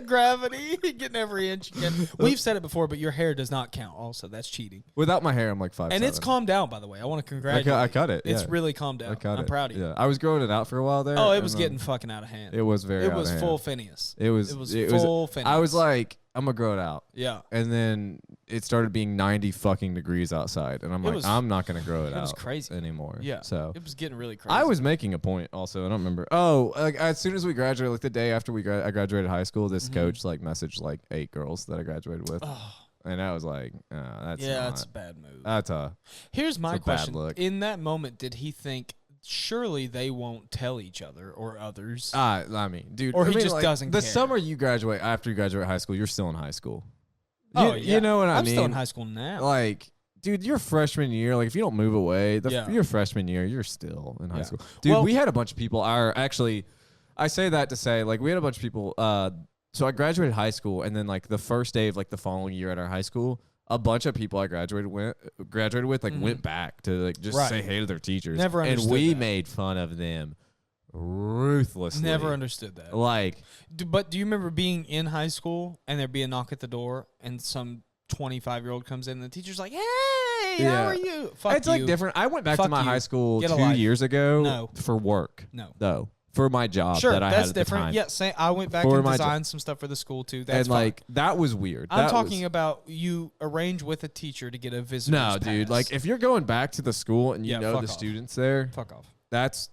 Gravity, getting every inch you can. We've said it before, but your hair does not count. Also, that's cheating. Without my hair, I'm like 5'7". And it's calmed down, by the way. I want to congratulate you. I cut it. It's really calmed down. I'm proud of you. Yeah, I was growing it out for a while there. Oh, it was getting fucking out of hand. It was very. It was full Phineas. It was full Phineas. I was like, I'm gonna grow it out. Yeah. And then it started being 90 fucking degrees outside, and I'm like, I'm not gonna grow it out. It was crazy anymore. Yeah. So it was getting really crazy. I was making a point also. I don't remember. Oh, like as soon as we graduated, like the day after I graduated high school, this coach like messaged like 8 girls that I graduated with. Oh. And I was like, that's a bad move. Here's my a bad question. look. In that moment, did he think, surely they won't tell each other or others? I mean, dude. Or he I mean, just like, doesn't the care. summer you graduate, after you graduate high school, you're still in high school. Yeah. You know what I mean? I'm still in high school now. Like, dude, your freshman year, like if you don't move away, your freshman year, you're still in high school. Dude, we had a bunch of people. I say that to say, like, we had a bunch of people. So I graduated high school, and then like the first day of like the following year at our high school, a bunch of people I graduated with like went back to like just say hey to their teachers. Never understood and we that. made fun of them ruthlessly. Never understood that. Like, but do you remember being in high school and there'd be a knock at the door and some 25-year-old comes in and the teacher's like, hey, how are you? Fuck it's you. like different. I went back Fuck to my you. high school Get a 2 life. years ago No. for work. No. Though. For my job Sure, that I that's had at different. the time. Yeah, I went back For and my designed some stuff for the school too. That's and fine. like that was weird. I'm That talking was, about you arrange with a teacher to get a visitor's no, dude. pass. Like if you're going back to the school and you know fuck the off. students there, Fuck off. that's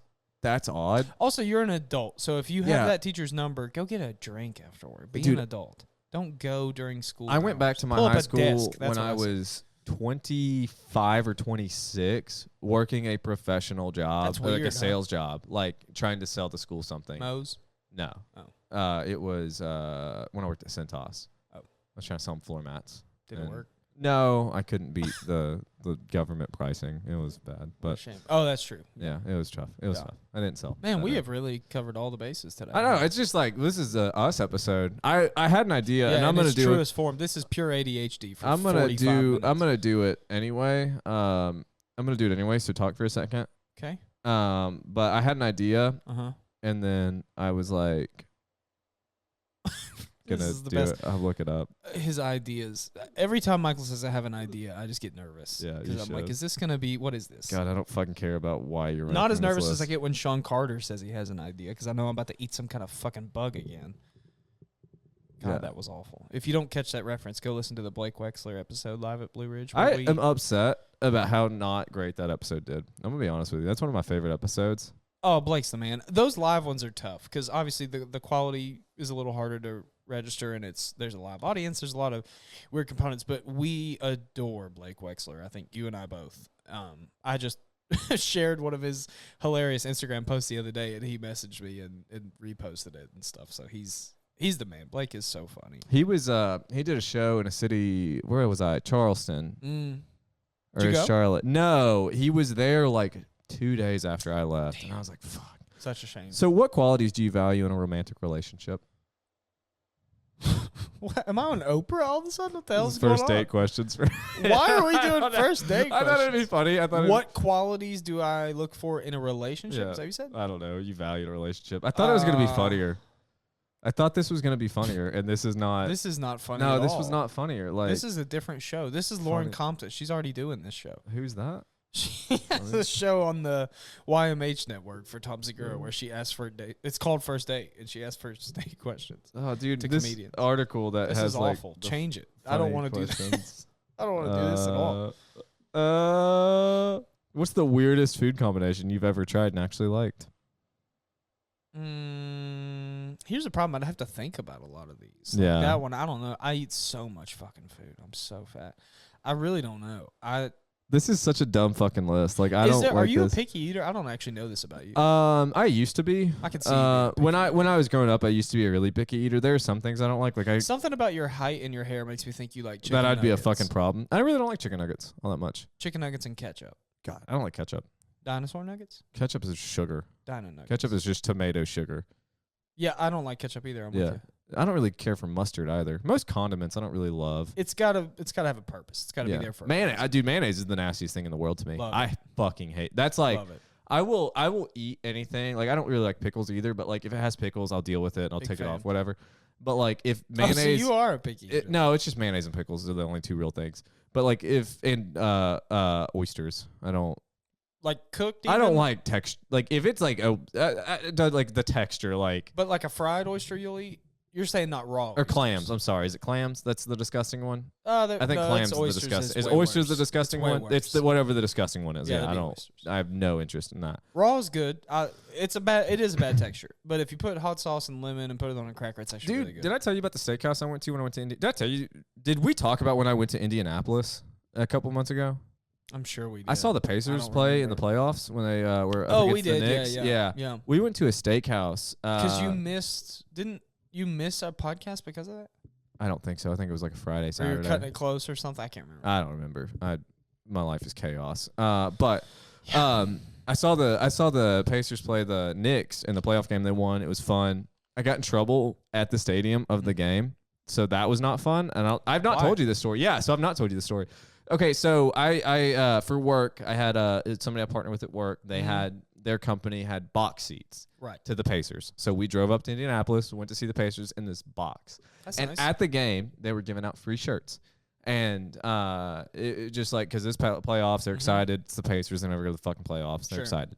odd. Also, you're an adult, so if you have Yeah. that teacher's number, go get a drink afterward. Be Dude, an adult. Don't go during school. I went back to my Pull up high a school desk. That's when what I was 25 or 26, working a professional job, That's like weird, a sales job, like trying to sell the school something. Moe's. No. Oh. It was when I worked at Centos. Oh. I was trying to sell them floor mats. Did it work? No, I couldn't beat the government pricing. It was bad. But Shame. Oh, that's true. yeah, it was tough. It was tough. I didn't sell. Man, we have really covered all the bases today. I know. It's just like this is a us episode. I had an idea, and I'm gonna its do it. truest form. This is pure ADHD. For I'm 45 minutes. gonna do it anyway. I'm gonna do it anyway. So talk for a second. Okay. But I had an idea, And then I was like, This gonna is the do best. it. I'll look it up. His ideas. Every time Michael says I have an idea, I just get nervous. Yeah, you because I'm like, should. is this gonna be? What is this? God, I don't fucking care about why you're Not as ranking this nervous as I list. get when Sean Carter says he has an idea because I know I'm about to eat some kind of fucking bug again. God, Yeah. that was awful. If you don't catch that reference, go listen to the Blake Wexler episode live at Blue Ridge. I am upset about how not great that episode did. I'm gonna be honest with you. That's one of my favorite episodes. Oh, Blake's the man. Those live ones are tough because obviously the quality is a little harder to register, and there's a live audience. There's a lot of weird components, but we adore Blake Wexler. I think you and I both. I just shared one of his hilarious Instagram posts the other day, and he messaged me and reposted it and stuff. So he's the man. Blake is so funny. He was he did a show in a city. Where was I? Charleston. Or Did you go? Charlotte. No, he was there like 2 days after I left. And I was like, fuck. Such a shame. So what qualities do you value in a romantic relationship? What, am I on Oprah all of a sudden? What the hell's This is going first on? date questions. Why are we doing first date I thought it'd be questions? funny. What qualities do I look for in a relationship? Yeah. Is that what you said? I don't know. You value a relationship. I thought it was going to be funnier. I thought this was going to be funnier, and this is not. This is not funny. no, at this all. was not funnier. Like, This is a different show. This is Lauren Funny. Compton. She's already doing this show. who's that? She has a show on the YMH network for Tom Segura where she asks for a date. It's called First Date, and she asks first date questions. Oh, dude, To this comedians. article that This has is like awful. the Change it. I don't funny want to do this. questions. I don't want to do this at all. What's the weirdest food combination you've ever tried and actually liked? Here's the problem. I'd have to think about a lot of these. Yeah. Like that one, I don't know. I eat so much fucking food. I'm so fat. I really don't know. This is such a dumb fucking list. Like I don't like Are you this. a picky eater? I don't actually know this about you. I used to be. I can see you being a when picky I was growing up, I used to be a really picky eater. There are some things I don't like. Like Something about your height and your hair makes me think you like chicken that I'd be a nuggets. fucking problem. I really don't like chicken nuggets all that much. Chicken nuggets and ketchup. God, I don't like ketchup. Dinosaur nuggets? Ketchup is sugar. Dino nuggets. Ketchup is just tomato sugar. Yeah, I don't like ketchup either. I'm Yeah. with you. I don't really care for mustard either. Most condiments I don't really love. It's gotta have a purpose. It's gotta be there for a mayonnaise. reason. Dude, mayonnaise is the nastiest thing in the world to me. Love I fucking hate. That's like Love it. I will eat anything. Like I don't really like pickles either, but like if it has pickles, I'll deal with it and I'll Big take it fan. off, whatever. But like if Oh, so mayonnaise, you are a picky eater. no, it's just mayonnaise and pickles are the only two real things. But like if and oysters, I don't. Like cooked. I don't even? like texture. Like if it's like like the texture, like But like a fried oyster, you'll eat. You're saying not raw or clams. I'm sorry. Is it clams? That's the disgusting one. I think no, clams is the disgusting. Is oysters the disgusting one? It's the whatever the disgusting one is. Yeah, I don't. Oysters. I have no interest in that. Raw is good. It is a bad texture. But if you put hot sauce and lemon and put it on a cracker, it's actually really good. Did I tell you about the steakhouse I went to when I went to India? Did I tell you? Did we talk about when I went to Indianapolis a couple months ago? I'm sure we did. I saw the Pacers play in the playoffs when they were up against the Knicks. Yeah. We went to a steakhouse. Because didn't you miss a podcast because of that? I don't think so. I think it was like a Friday, Saturday. Or you were cutting it close or something? I can't remember. I don't remember. My life is chaos. But I saw the Pacers play the Knicks in the playoff game. They won. It was fun. I got in trouble at the stadium of the game, so that was not fun. And I've not told you this story. Yeah, so I've not told you the story. Okay, so I for work, I had somebody I partnered with at work. They had their company had box seats to the Pacers. So we drove up to Indianapolis, went to see the Pacers in this box. That's nice. At the game, they were giving out free shirts. And it just like, because this playoffs, they're excited. It's the Pacers. They never go to the fucking playoffs. They're excited.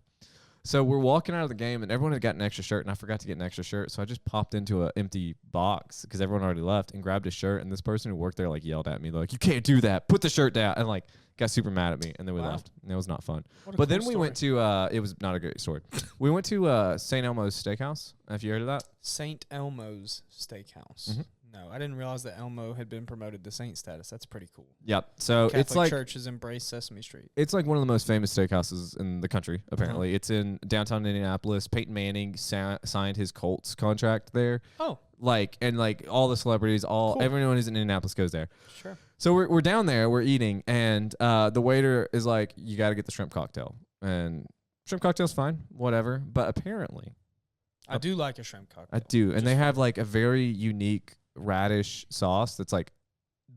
So we're walking out of the game, and everyone had got an extra shirt, and I forgot to get an extra shirt. So I just popped into an empty box because everyone already left and grabbed a shirt. And this person who worked there like yelled at me, like, "You can't do that. Put the shirt down." And like got super mad at me, and then we left. And it was not fun. But then we went to it was not a great story. We went to St. Elmo's Steakhouse. Have you heard of that? St. Elmo's Steakhouse. Mm-hmm. No, I didn't realize that Elmo had been promoted to saint status. That's pretty cool. Yep. So Catholic it's like churches embrace Sesame Street. It's like one of the most famous steakhouses in the country. Apparently, it's in downtown Indianapolis. Peyton Manning signed his Colts contract there. Oh, like all the celebrities, everyone who's in Indianapolis goes there. Sure. So we're down there, we're eating, and the waiter is like, "You got to get the shrimp cocktail." And shrimp cocktail's fine, whatever. But apparently, I do like a shrimp cocktail. I do, and they have like a very unique radish sauce that's like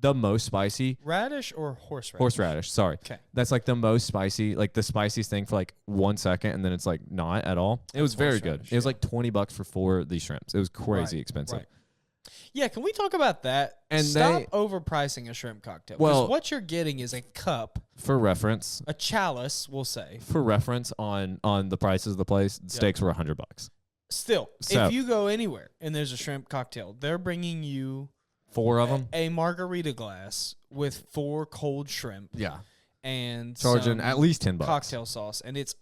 the most spicy. Radish or horseradish? Horseradish, sorry. Okay. That's like the most spicy, like the spiciest thing for like 1 second, and then it's like not at all. It was very good. It was like $20 for 4 of these shrimps. It was crazy expensive. Right. Yeah, can we talk about that? And stop overpricing a shrimp cocktail. Well, what you're getting is a cup. For reference. A chalice, we'll say. For reference on the prices of the place, steaks were $100. Still, if you go anywhere and there's a shrimp cocktail, they're bringing you 4 of them, a margarita glass with 4 cold shrimp. Yeah, and charging at least $10. Cocktail sauce, and it's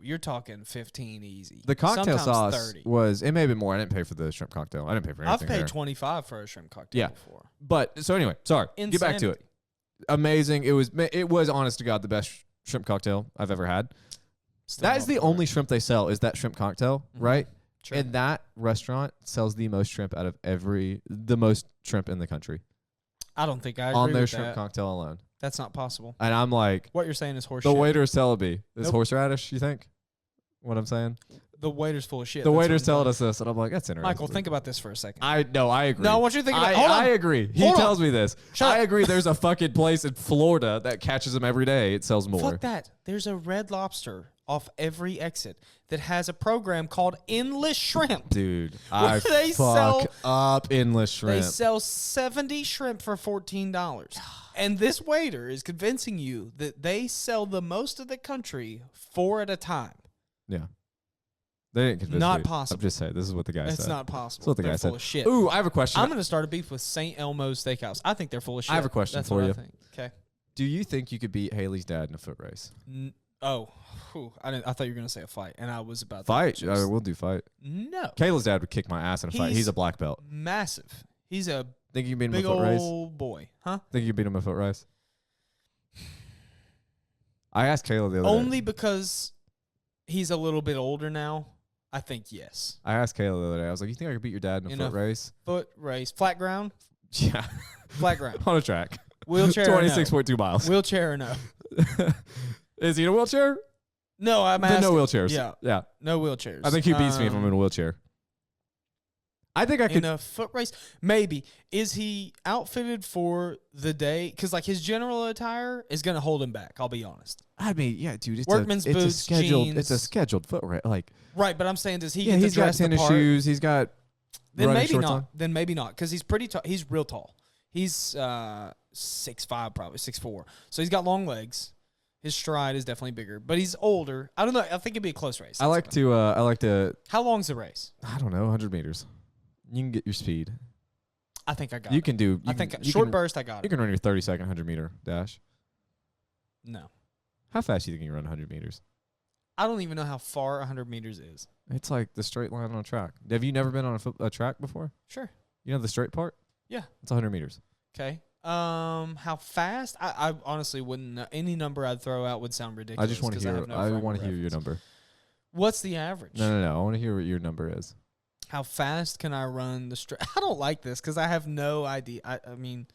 you're talking 15 easy. The cocktail Sometimes sauce 30. was it may be more. I didn't pay for the shrimp cocktail. I didn't pay for anything. I've paid $25 for a shrimp cocktail before. But so anyway, sorry. Insanity. Get back to it. Amazing. It was honest to God the best shrimp cocktail I've ever had. That is the only shrimp they sell is that shrimp cocktail, right? Sure. And that restaurant sells the most shrimp out of the most shrimp in the country. I don't think I agree on their with shrimp that. cocktail alone. That's not possible. And I'm like, what you're saying is horseshit. The waiter is celebi. Is horseradish, you think? What I'm saying? The waiter's full of shit. The waiter's telling us this, and I'm like, that's interesting. Michael, think about this for a second. I agree. No, I want you to think about it. I agree. He tells me this. Shut I up. agree. There's a fucking place in Florida that catches them every day. It sells more. Fuck that. There's a Red Lobster off every exit that has a program called Endless Shrimp. Dude, I fuck up Endless Shrimp. They sell 70 shrimp for $14. And this waiter is convincing you that they sell the most of the country 4 at a time. Yeah. They didn't convince me. Not possible. I'm just saying, this is what the guy said. It's not possible. That's what the guy full said. Of shit. Ooh, I have a question. I'm going to start a beef with St. Elmo's Steakhouse. I think they're full of shit. I have a question for you. Okay. Do you think you could beat Haley's dad in a foot race? I thought you were going to say a fight, and I was about to. Fight? I will do fight. No. Kayla's dad would kick my ass in a fight. He's a black belt. Massive. He's a think you can beat him big in a foot race? old boy. Huh? Think you can beat him in a foot race? I asked Kayla the other day. Only because he's a little bit older now. I think yes. I asked Kayla the other day. I was like, "You think I could beat your dad in a foot race?" Foot race, flat ground. Yeah, flat ground on a track. Wheelchair. 26.2 miles. Wheelchair or no? Is he in a wheelchair? No, I'm asking. No wheelchairs. Yeah, no wheelchairs. I think he beats me if I'm in a wheelchair. I think I could. In a foot race? Maybe. Is he outfitted for the day? Because, like, his general attire is going to hold him back, I'll be honest. I mean, yeah, dude. It's Workman's boots, jeans. It's a scheduled foot race. Like, right, but I'm saying, does he get to he's got tennis shoes. He's got then maybe not. On? Then maybe not, because he's pretty tall. He's real tall. He's 6'5", probably 6'4". So he's got long legs. His stride is definitely bigger, but he's older. I don't know. I think it'd be a close race. I like to. How long's the race? I don't know. 100 meters. You can get your speed. I think I got You it. can do. I think short burst, I got You it. can run your 30-second 100-meter dash. No. How fast do you think you can run 100 meters? I don't even know how far 100 meters is. It's like the straight line on a track. Have you never been on a track before? Sure. You know the straight part? Yeah. It's 100 meters. Okay. How fast? I honestly wouldn't know. Any number I'd throw out would sound ridiculous. I just want to hear. I want to hear your number. What's the average? No. I want to hear what your number is. How fast can I run the straight? I don't like this because I have no idea. I mean,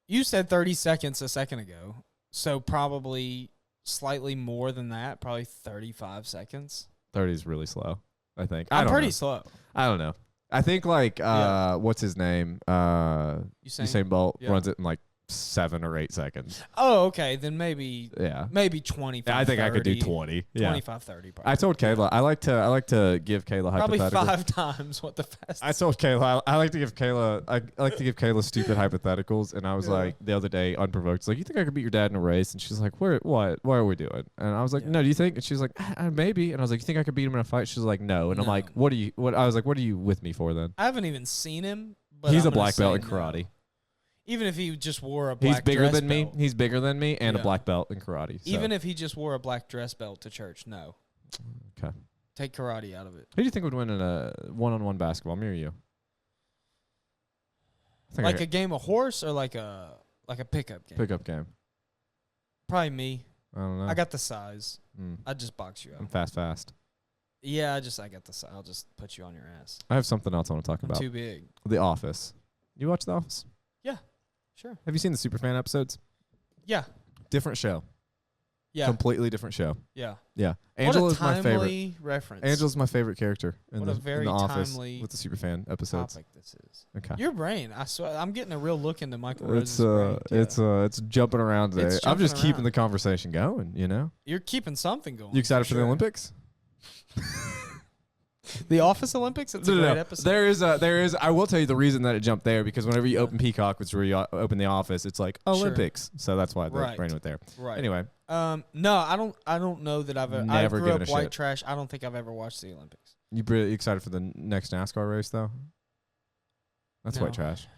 you said 30 seconds a second ago, so probably slightly more than that, probably 35 seconds. 30 is really slow, I think. I'm pretty know. slow. I don't know. I think what's his name? Usain Bolt runs it in like 7 or 8 seconds. Oh, okay. Then maybe 25. Yeah, I think 30, I could do 20. Yeah. 25, 30 probably. I told Kayla I like to give Kayla probably hypotheticals. 5 times what the fastest. I told Kayla I like to give Kayla stupid hypotheticals, and I was like the other day unprovoked, like, you think I could beat your dad in a race? And she's like, what are we doing? And I was like, no, do you think? And she's like, maybe. And I was like, you think I could beat him in a fight? She's like, no. And I'm like, what I was like, what are you with me for then? I haven't even seen him, but he's I'm a black belt in no. karate. Even if he just wore a black He's bigger dress than belt. me. He's bigger than me and a black belt in karate. So. Even if he just wore a black dress belt to church, no. Okay. Take karate out of it. Who do you think would win in a one-on-one basketball? Me or you? Like a game of horse or like a pickup game? Pickup game. Probably me. I don't know. I got the size. I'd just box you out. I'm fast. Yeah, I got the size. I'll just put you on your ass. I have something else I want to talk I'm about. too big. The Office. You watch The Office? Yeah, sure. Have you seen the Superfan episodes? Yeah. Different show. Yeah. Completely different show. Yeah. Yeah. Angela is my favorite. Timely reference. Angela's my favorite character in What a the very Office timely with the Superfan episodes. topic this is. Okay. Your brain, I swear, I'm getting a real look into Michael Rose's brain. It's jumping around today. I'm just keeping around. the conversation going, you know? You're keeping something going. You excited for the Olympics? The Office Olympics? It's a great episode. There is. I will tell you the reason that it jumped there, because whenever you open Peacock, which is where you open The Office, it's like Olympics. So that's why the brain went there. Right. Anyway. No, I don't know that I've Never I grew given up a white shit. trash. I don't think I've ever watched the Olympics. You really excited for the next NASCAR race though? That's No. white trash.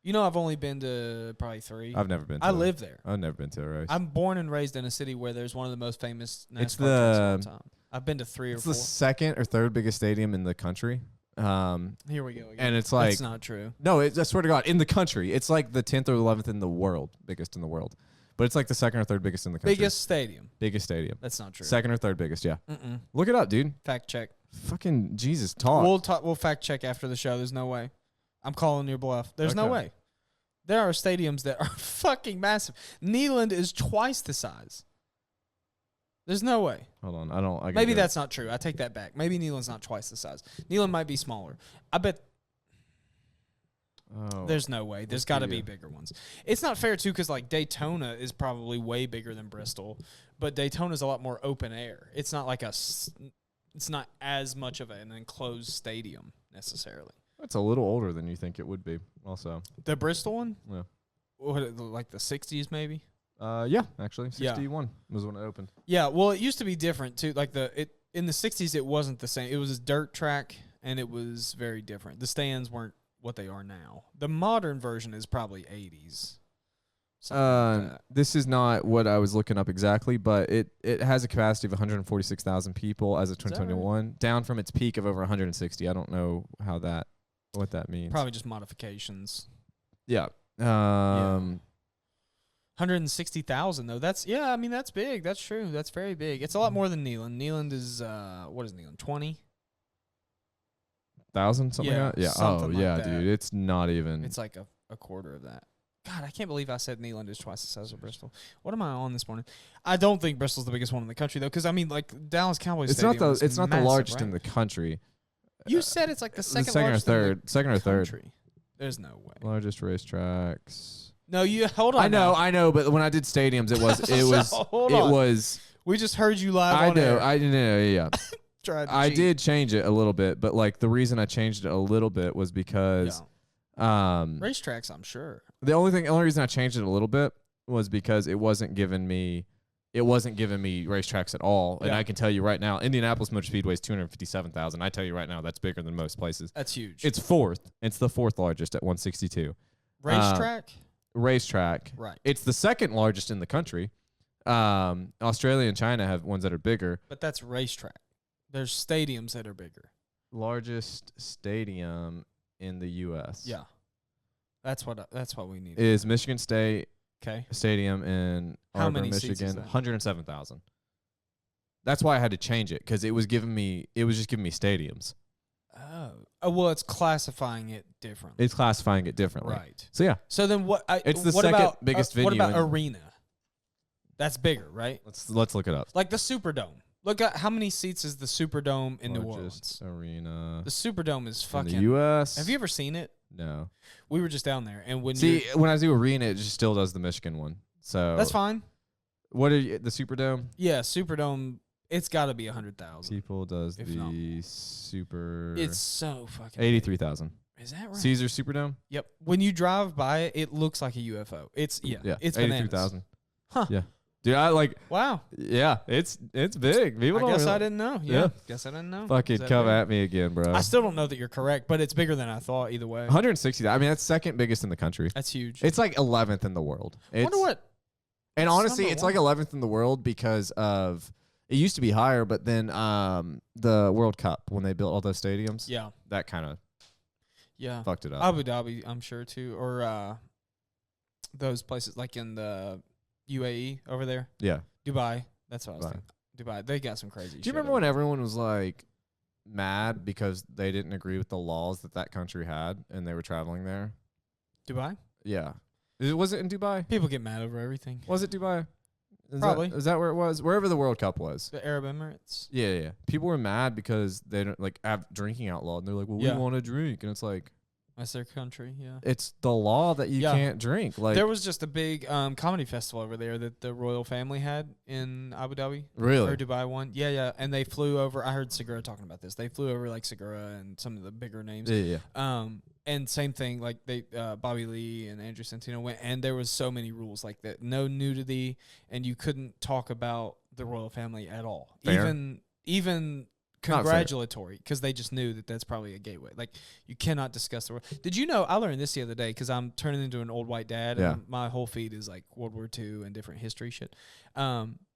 You know, I've only been to probably 3. I've never been. I live there. I've never been to a race. I'm born and raised in a city where there's one of the most famous NASCAR It's tracks of all time. I've been to 3 or 4. It's the second or third biggest stadium in the country. Here we go again. And it's like that's not true. No, I swear to God, in the country, it's like the 10th or 11th in the world, biggest in the world. But it's like the second or third biggest in the country. Biggest stadium. Biggest stadium. That's not true. Second or third biggest, yeah. Mm-mm. Look it up, dude. Fact check. Fucking Jesus, talk. We'll fact check after the show. There's no way. I'm calling your bluff. There's no Okay. way. There are stadiums that are fucking massive. Neyland is twice the size. There's no way. Hold on, I don't. Maybe that's not true. I take that back. Maybe Neyland's not twice the size. Neyland might be smaller. I bet. Oh. There's no way. There's got to be bigger ones. It's not fair too, because like Daytona is probably way bigger than Bristol, but Daytona's a lot more open air. It's not like it's not as much of an enclosed stadium necessarily. It's a little older than you think it would be. Also, The Bristol one, yeah, like the 60s maybe. yeah, actually, 61 was when it opened. Yeah, well, it used to be different too. Like in the 60s, it wasn't the same. It was a dirt track, and it was very different. The stands weren't what they are now. The modern version is probably 80s. Like this is not what I was looking up exactly, but it has a capacity of 146,000 people as of 2021, right? Down from its peak of over 160. I don't know what that means. Probably just modifications. Yeah. 160,000 though. That's I mean that's big. That's true. That's very big. It's a lot more than Neyland. Neyland is what is Neyland? 20,000 something like that? Yeah. Something like that. Dude. It's not even. It's like a quarter of that. God, I can't believe I said Neyland is twice the size of Bristol. What am I on this morning? I don't think Bristol's the biggest one in the country though, because I mean, like Dallas Cowboys. It's Stadium not the massive, largest right? in the country. You said it's like the second or largest third. in the Second or third. country. There's no way. Largest racetracks. No, you hold on. I know, but when I did stadiums, it was. We just heard you live on air. I know. Yeah. I cheat. did change it a little bit, but like the reason I changed it a little bit was because racetracks, I'm sure. The only reason I changed it a little bit was because it wasn't giving me it wasn't giving me racetracks at all. And Yeah. I can tell you right now, Indianapolis Motor Speedway is 257,000. I tell you right now, that's bigger than most places. That's huge. It's fourth. It's the fourth largest at 162. Racetrack? Racetrack. Right. It's the second largest in the country. Australia and China have ones that are bigger. But that's racetrack. There's stadiums that are bigger. Largest stadium in the U.S. Yeah. That's what we need. is Michigan State Okay. Stadium in How Arbor, many seats is Michigan. that? 107,000. That's why I had to change it because it was just giving me stadiums. Oh, well, it's classifying it differently. It's classifying it differently. Right. So yeah, So then what? It's the what second about, biggest What venue about in- arena? That's bigger, right? let's look it up. Like the Superdome. Look at how many seats is the Superdome in New Largest Orleans. arena The Superdome is in fucking. the U.S. Have you ever seen it? No. We were just down there, and when See, when I do arena, it just still does the Michigan one. So that's fine. What are you, the Superdome? Yeah, Superdome. It's got to be 100,000. People does If the not. super. It's so fucking. 83,000. Big. Is that right? Caesar Superdome. Yep. When you drive by it, it looks like a UFO. It's Yeah. It's 83,000. Huh. Yeah. Dude, I like. Wow. Yeah, it's big. People I don't guess really- I didn't know. Yeah. Guess I didn't know. Fucking Is that come big? at me again, bro. I still don't know that you're correct, but it's bigger than I thought. Either way, 160. I mean, that's second biggest in the country. that's huge. It's like 11th in the world. I wonder what. And what's honestly, number it's like one? 11th in the world because of it used to be higher, but then the World Cup when they built all those stadiums, Yeah. that kind of Yeah. fucked it up. Abu Dhabi, I'm sure too, or those places like in the UAE over there, Yeah. Dubai. That's what I was Dubai. thinking. Dubai. They got some crazy. Do you remember when everyone was like mad because they didn't agree with the laws that country had and they were traveling there? Dubai? Yeah. Was it in Dubai? People get mad over everything. Was it Dubai? Probably. Is that where it was? Wherever the World Cup was. The Arab Emirates. Yeah. People were mad because they don't like have drinking outlawed, and they're like, "Well, Yeah. we want to drink," and it's like, That's their country. Yeah. it's the law that you Yeah. can't drink. Like, There was just a big comedy festival over there that the royal family had in Abu Dhabi. really? Or Dubai one. Yeah. And they flew over. I heard Segura talking about this. They flew over like Segura and some of the bigger names. Yeah. And same thing, like they Bobby Lee and Andrew Santino went, and there was so many rules like that. No nudity, and you couldn't talk about the royal family at all. Fair. Even fair. congratulatory, because they just knew that that's probably a gateway. Like, you cannot discuss the world. Did you know, I learned this the other day because I'm turning into an old white dad, Yeah. and my whole feed is like World War II and different history shit.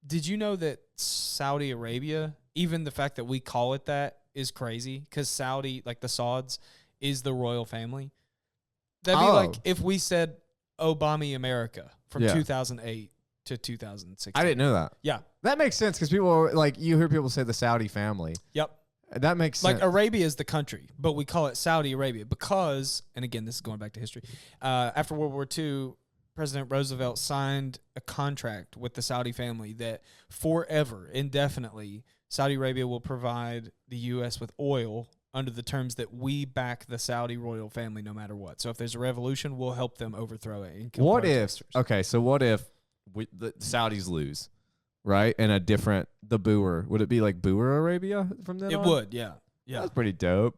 Did you know that Saudi Arabia, even the fact that we call it that is crazy, because Saudi, like the Sauds, is the royal family? That'd be like if we said Obama America from Yeah. 2008 to 2016. I didn't know that. Yeah. That makes sense because people are, like, you hear people say the Saudi family. Yep. That makes sense. Like Arabia is the country, but we call it Saudi Arabia because, and again, this is going back to history. After World War II, President Roosevelt signed a contract with the Saudi family that forever, indefinitely, Saudi Arabia will provide the U.S. with oil under the terms that we back the Saudi royal family no matter what. So if there's a revolution, we'll help them overthrow it. And kill what if? protesters. Okay, so what if the Saudis lose, right? And the Boer, would it be like Boer Arabia from then It on? would, yeah. Yeah. That's pretty dope.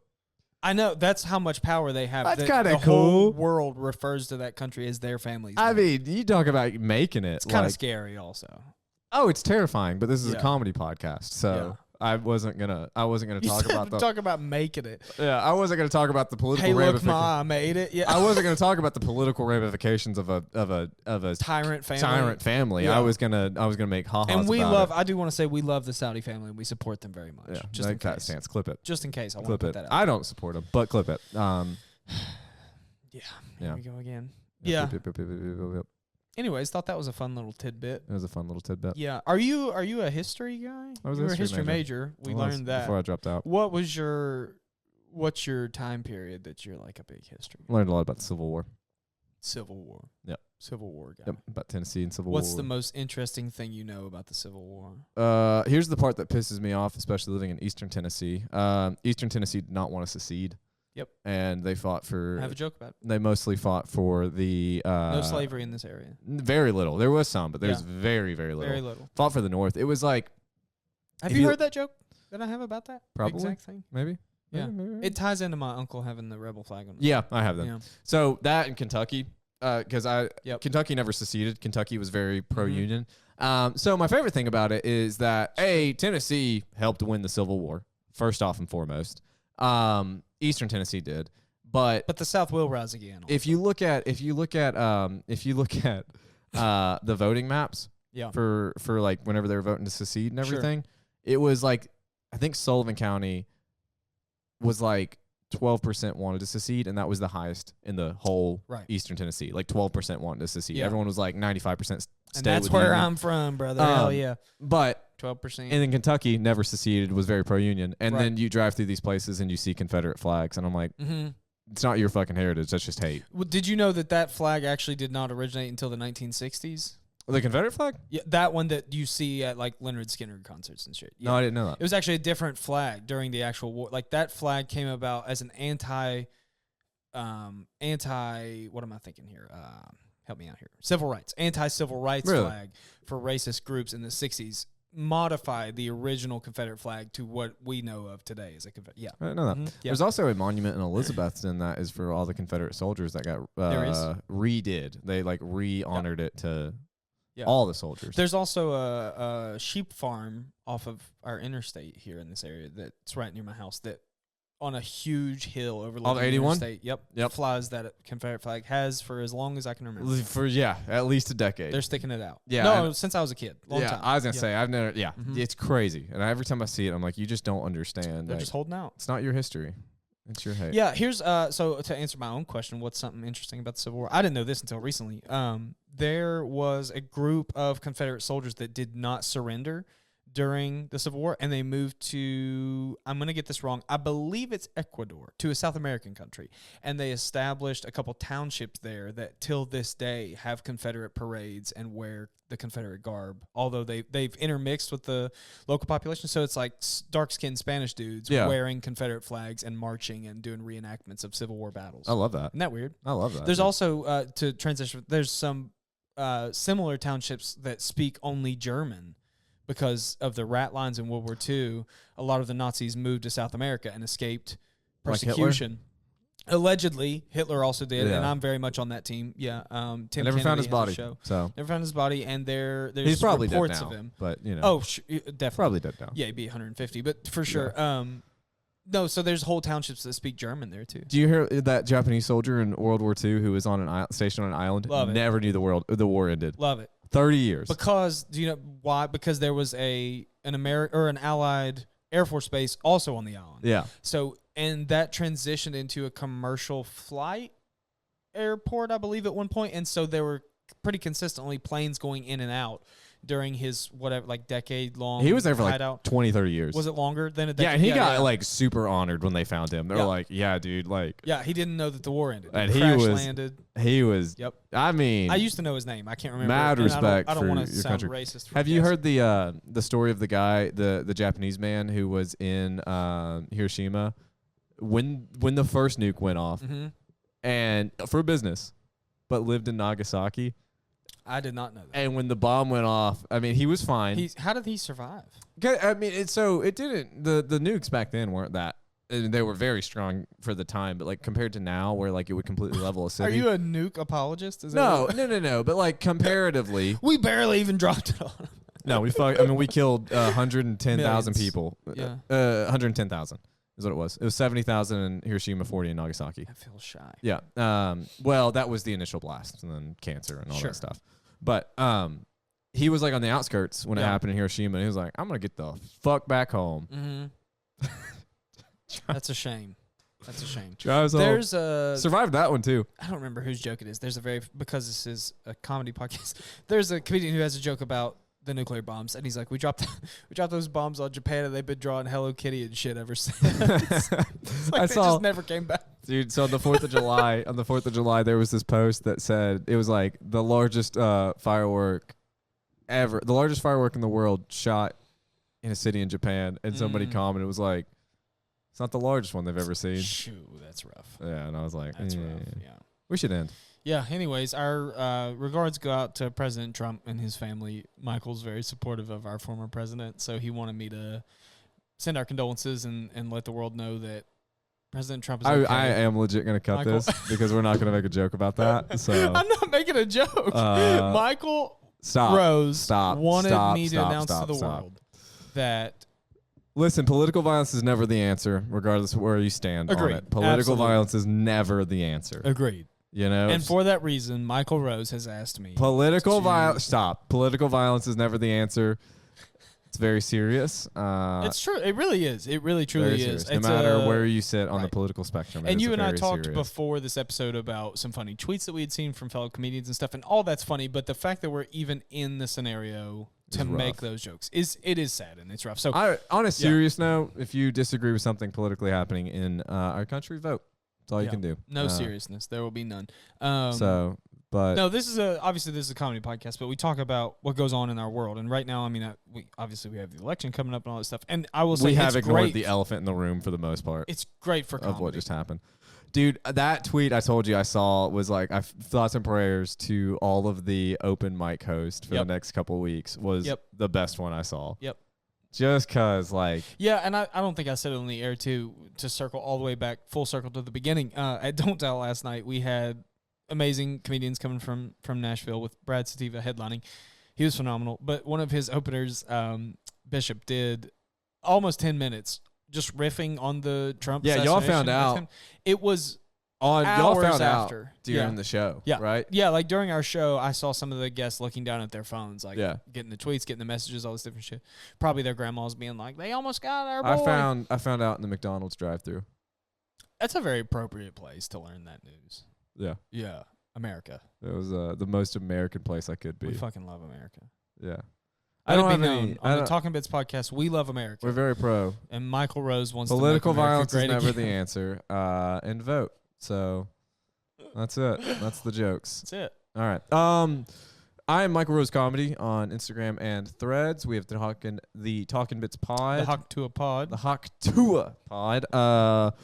I know, that's how much power they have. That's The- kinda The whole cool. world refers to that country as their family. I mean, you talk about making it. It's kind of like, scary also. oh, it's terrifying, but this is a Yeah. comedy podcast, so I wasn't gonna You talk said about the talk about making it. I wasn't gonna talk about the political Hey, look, ramifications. Ma, I made it. Yeah. I wasn't gonna talk about the political ramifications of a Tyrant family. tyrant family. Yeah. I was gonna make ha-has And we about love, it. I do want to say we love the Saudi family and we support them very much. Yeah, Just in like that case. stance. Clip it. Just in case. I want Clip to put it. that out. I don't support them, but clip it. Yeah. Yeah. Here we go again. Yeah. Yep. It Anyways, thought that was a fun little tidbit. was a fun little tidbit. Yeah. Are you a history guy? I was You a were a history history major. We I was learned that. before I dropped out. What's your time period that you're like a big history? Learned a lot about the Civil War. Civil War. Yep. Civil War guy. Yep, about Tennessee and Civil What's War. the most interesting thing you know about the Civil War? Here's the part that pisses me off, especially living in Eastern Tennessee. Eastern Tennessee did not want to secede. Yep. And they fought for. I have a joke about it. They mostly fought for the. No slavery in this area. Very little. There was some, but there's Yeah. very, very little. Very little. Fought for the North. It was like Have If you you- heard that joke that I have about that? The Probably. exact thing. maybe. Yeah. Maybe. It ties into my uncle having the rebel flag on. Yeah, I have them. Yeah. So that in Kentucky, because Yep. Kentucky never seceded. Kentucky was very pro-union. So my favorite thing about it is that Tennessee helped win the Civil War first off and foremost. Eastern Tennessee did, but the South will rise again. Also. if you look at the voting maps, yeah, for like whenever they were voting to secede and Sure. everything, it was like I think Sullivan County was like 12% wanted to secede, and that was the highest in the whole Right. Eastern Tennessee. Like 12% wanted to secede. Yeah. Everyone was like 95% stay and that's with where the union. I'm from, brother. Hell yeah, But 12%. and then Kentucky never seceded, was very pro-union. And Right. then you drive through these places and you see Confederate flags, and I'm like, it's not your fucking heritage. That's just hate. Well, did you know that flag actually did not originate until the 1960s? The Confederate flag? Yeah, that one that you see at like Leonard Skinner concerts and shit. Yeah. No, I didn't know that. It was actually a different flag during the actual war. Like that flag came about as an anti, what am I thinking here? Help me out here. Anti-civil rights Really? flag for racist groups in the 60s modified the original Confederate flag to what we know of today as a Confederate. Yeah. I didn't know that. Yeah. There's also a monument in Elizabethton that is for all the Confederate soldiers that got There is? redid. They like re-honored it to Yeah. all the soldiers. There's also a sheep farm off of our interstate here in this area that's right near my house that on a huge hill overlooking Off the 81? interstate. Yep. Flies that Confederate flag has for as long as I can remember. For at least a decade. They're sticking it out. Yeah, No, since I was a kid. Long time. I was gonna Yeah. say I've never. Yeah, Mhm. it's crazy, and every time I see it, I'm like, you just don't understand. They're Like, just holding out. it's not your history. It's your hate. Yeah, here's so to answer my own question, what's something interesting about the Civil War? I didn't know this until recently. There was a group of Confederate soldiers that did not surrender during the Civil War, and they moved to, I'm going to get this wrong, I believe it's Ecuador, to a South American country, and they established a couple townships there that till this day have Confederate parades and wear the Confederate garb, although they've intermixed with the local population, so it's like dark-skinned Spanish dudes wearing Confederate flags and marching and doing reenactments of Civil War battles. I love that. Isn't that weird? I love that. There's also, to transition, there's some similar townships that speak only German because of the rat lines in World War II. A lot of the Nazis moved to South America and escaped Like Hitler? persecution. Allegedly, Hitler also did, Yeah. and I'm very much on that team. Yeah, Tim I never Kennedy found his has a body. show. So Never found his body, and there's he's probably dead reports now. of him. But you know, Oh, definitely. probably dead now. Yeah, he'd be 150, but for sure. No, so there's whole townships that speak German there too. Do you hear that Japanese soldier in World War II who was on an island, stationed on an island? Love it. Never knew the war ended. Love it. 30 years. Because do you know why? Because there was an Allied Air Force base also on the island. Yeah. So and that transitioned into a commercial flight airport, I believe, at one point, and so there were pretty consistently planes going in and out during his decade long. He was there for hideout. 20, 30 years. Was it longer than a decade? Yeah, and he got like super honored when they found him. They were Yeah. like, "Yeah, dude, like." Yeah, he didn't know that the war ended. And He he crash was- landed. He was. Yep. I mean, I used to know his name. I can't remember. Mad it, and respect I don't for want to your sound country. racist. Have you heard the story of the guy, the Japanese man who was in Hiroshima when the first nuke went off, Mm-hmm. and for business, but lived in Nagasaki? I did not know that. And when the bomb went off, I mean, he was fine. How did he survive? I mean, it didn't. The nukes back then weren't that. They were very strong for the time, but like compared to now, where like it would completely level a city. Are you a nuke apologist? Is No, that no. But like comparatively, we barely even dropped it on him. no, we killed 110,000 Millions. people. Yeah. 110,000 is what it was. It was 70,000 in Hiroshima, 40 in Nagasaki. I feel shy. Yeah. Well, that was the initial blast, and then cancer and all Sure. that stuff. But he was like on the outskirts when it Yeah. happened in Hiroshima, and he was like, "I'm gonna get the fuck back home." Mm-hmm. That's a shame. That's a shame. Drives There's a survived that one too. I don't remember whose joke it is. There's because this is a comedy podcast. There's a comedian who has a joke about the nuclear bombs, and he's like, "We dropped those bombs on Japan, and they've been drawing Hello Kitty and shit ever since." It's like I they saw- just never came back. Dude, so on the 4th of July, there was this post that said it was like the largest firework ever, the largest firework in the world shot in a city in Japan, and somebody commented, it was like, it's not the largest one they've ever seen. Shoo, that's rough. Yeah, and I was like, That's rough. Yeah. we should end. Yeah. Anyways, our regards go out to President Trump and his family. Michael's very supportive of our former president, so he wanted me to send our condolences and let the world know that President Trump is I okay. am legit going to cut Michael. this because we're not going to make a joke about that. So I'm not making a joke. Michael Rose wanted me to announce to the world that. Listen, political violence is never the answer, regardless of where you stand on it. Political violence is never the answer. Agreed. You know, and for that reason, Michael Rose has asked me. Political violence. Political violence is never the answer. It's very serious. It's true. It really is. It really truly is. No matter where you sit on the political spectrum. And you and I talked before this episode about some funny tweets that we had seen from fellow comedians and stuff, and all that's funny. But the fact that we're even in the scenario to make those jokes is sad and it's rough. So on a serious note, if you disagree with something politically happening in our country, vote. That's all you can do. No seriousness. There will be none. But this is obviously this is a comedy podcast, but we talk about what goes on in our world. And right now, I mean, we have the election coming up and all that stuff. And I will say we have ignored the elephant in the room for the most part. It's great for comedy. Of what just happened. Dude, that tweet I told you I saw was like, thoughts and prayers to all of the open mic hosts for the next couple of weeks was the best one I saw. Yep. Just cause yeah, and I don't think I said it on the air to circle all the way back, full circle to the beginning. At Don't Tell last night, we had amazing comedians coming from Nashville with Brad Sativa headlining. He was phenomenal. But one of his openers, Bishop, did almost 10 minutes just riffing on the Trump assassination. Y'all found out. It was y'all found after. Out during the show, right? Yeah, like during our show, I saw some of the guests looking down at their phones, like getting the tweets, getting the messages, all this different shit. Probably their grandmas being like, they almost got our boy. I found out in the McDonald's drive-thru. That's a very appropriate place to learn that news. Yeah. Yeah. America. It was the most American place I could be. We fucking love America. Yeah. I don't have any. On the Talkin' Bits podcast, we love America. We're very pro. And Michael Rose wants political to make violence America is never great the answer. And vote. So that's it. That's the jokes. That's it. All right. I am Michael Rose Comedy on Instagram and Threads. We have the Talkin' Bits Pod. The Hawk Pod. The Hawk Pod.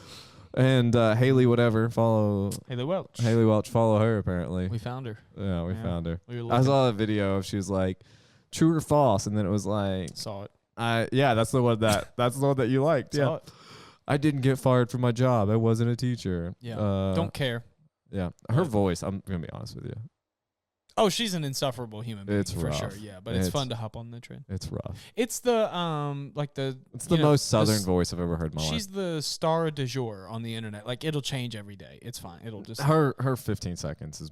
And Haley, whatever, follow Haley Welch. Haley Welch, follow her. Apparently, we found her. Yeah, we found her. I saw a video of she was like, "True or false," and then it was like, "Saw it." That's the one that you liked. Saw it. I didn't get fired from my job. I wasn't a teacher. Yeah, don't care. Yeah, her voice. I'm gonna be honest with you. Oh, she's an insufferable human being. It's for rough. sure. Yeah, but it's fun to hop on the train. It's rough. It's the It's the most southern voice I've ever heard in my life. She's the star du jour on the internet. Like it'll change every day. It's fine. It'll just her 15 seconds is.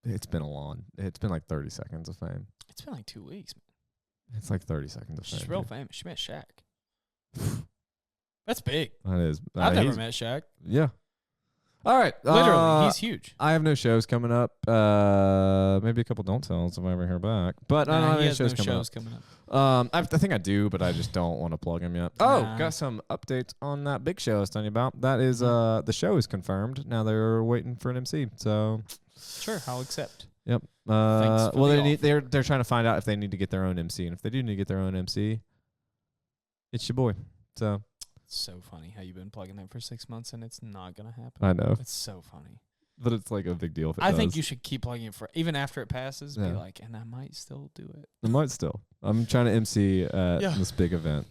It's been like 30 seconds of fame. It's been like 2 weeks, man. It's like 30 seconds of fame. She's real famous. She met Shaq. That's big. That is. I've never met Shaq. Yeah. All right. Literally, he's huge. I have no shows coming up. Maybe a couple don't tells if I ever hear back. But I don't have any shows coming up. I think I do, but I just don't want to plug them yet. Got some updates on that big show I was telling you about. That is, the show is confirmed. Now they're waiting for an MC. So sure, I'll accept. Yep. They're trying to find out if they need to get their own MC, and if they do need to get their own MC, it's your boy. So. So funny how you've been plugging that for 6 months and it's not gonna happen. I know. It's so funny. But it's like a big deal if it I does. think you should keep plugging it for even after it passes. Be like, and I might still do it. I might still. I'm trying to MC at this big event.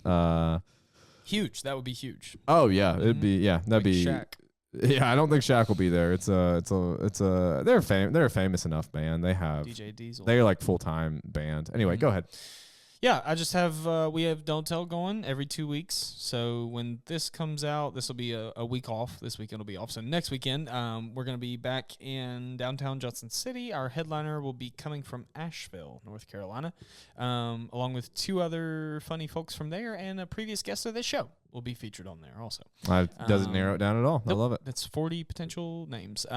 Huge. That would be huge. Oh yeah, it'd be that'd like be. Shaq. Yeah, I don't think Shaq will be there. They're famous enough band. They have DJ Diesel. They're like full-time band. Anyway, go ahead. Yeah, I just have we have Don't Tell going every 2 weeks. So when this comes out, this will be a week off. This weekend will be off. So next weekend, we're going to be back in downtown Johnson City. Our headliner will be coming from Asheville, North Carolina, along with 2 other funny folks from there, and a previous guest of this show will be featured on there also. Doesn't narrow it down at all. Nope, I love it. That's 40 potential names.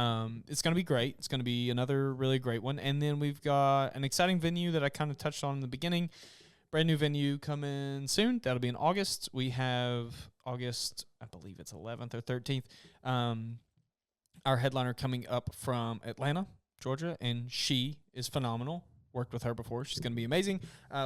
It's going to be great. It's going to be another really great one. And then we've got an exciting venue that I kind of touched on in the beginning. Brand new venue coming soon. That'll be in August. We have August, I believe it's 11th or 13th. Our headliner coming up from Atlanta, Georgia, and she is phenomenal. worked with her before. She's going to be amazing.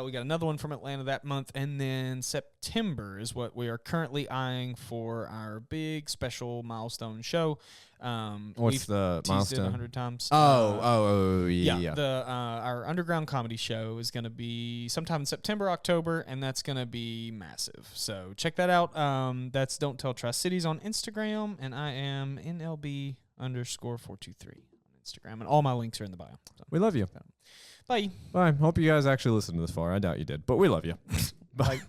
We got another one from Atlanta that month. And then September is what we are currently eyeing for our big special milestone show. What's the milestone? 100 times. Yeah. Our underground comedy show is going to be sometime in September, October, and that's going to be massive. So check that out. That's Don't Tell Tri-Cities on Instagram, and I am NLB_423 on Instagram, and all my links are in the bio. So. We love you. Bye. Bye. Hope you guys actually listened to this far. I doubt you did, but we love you. Bye. Bye.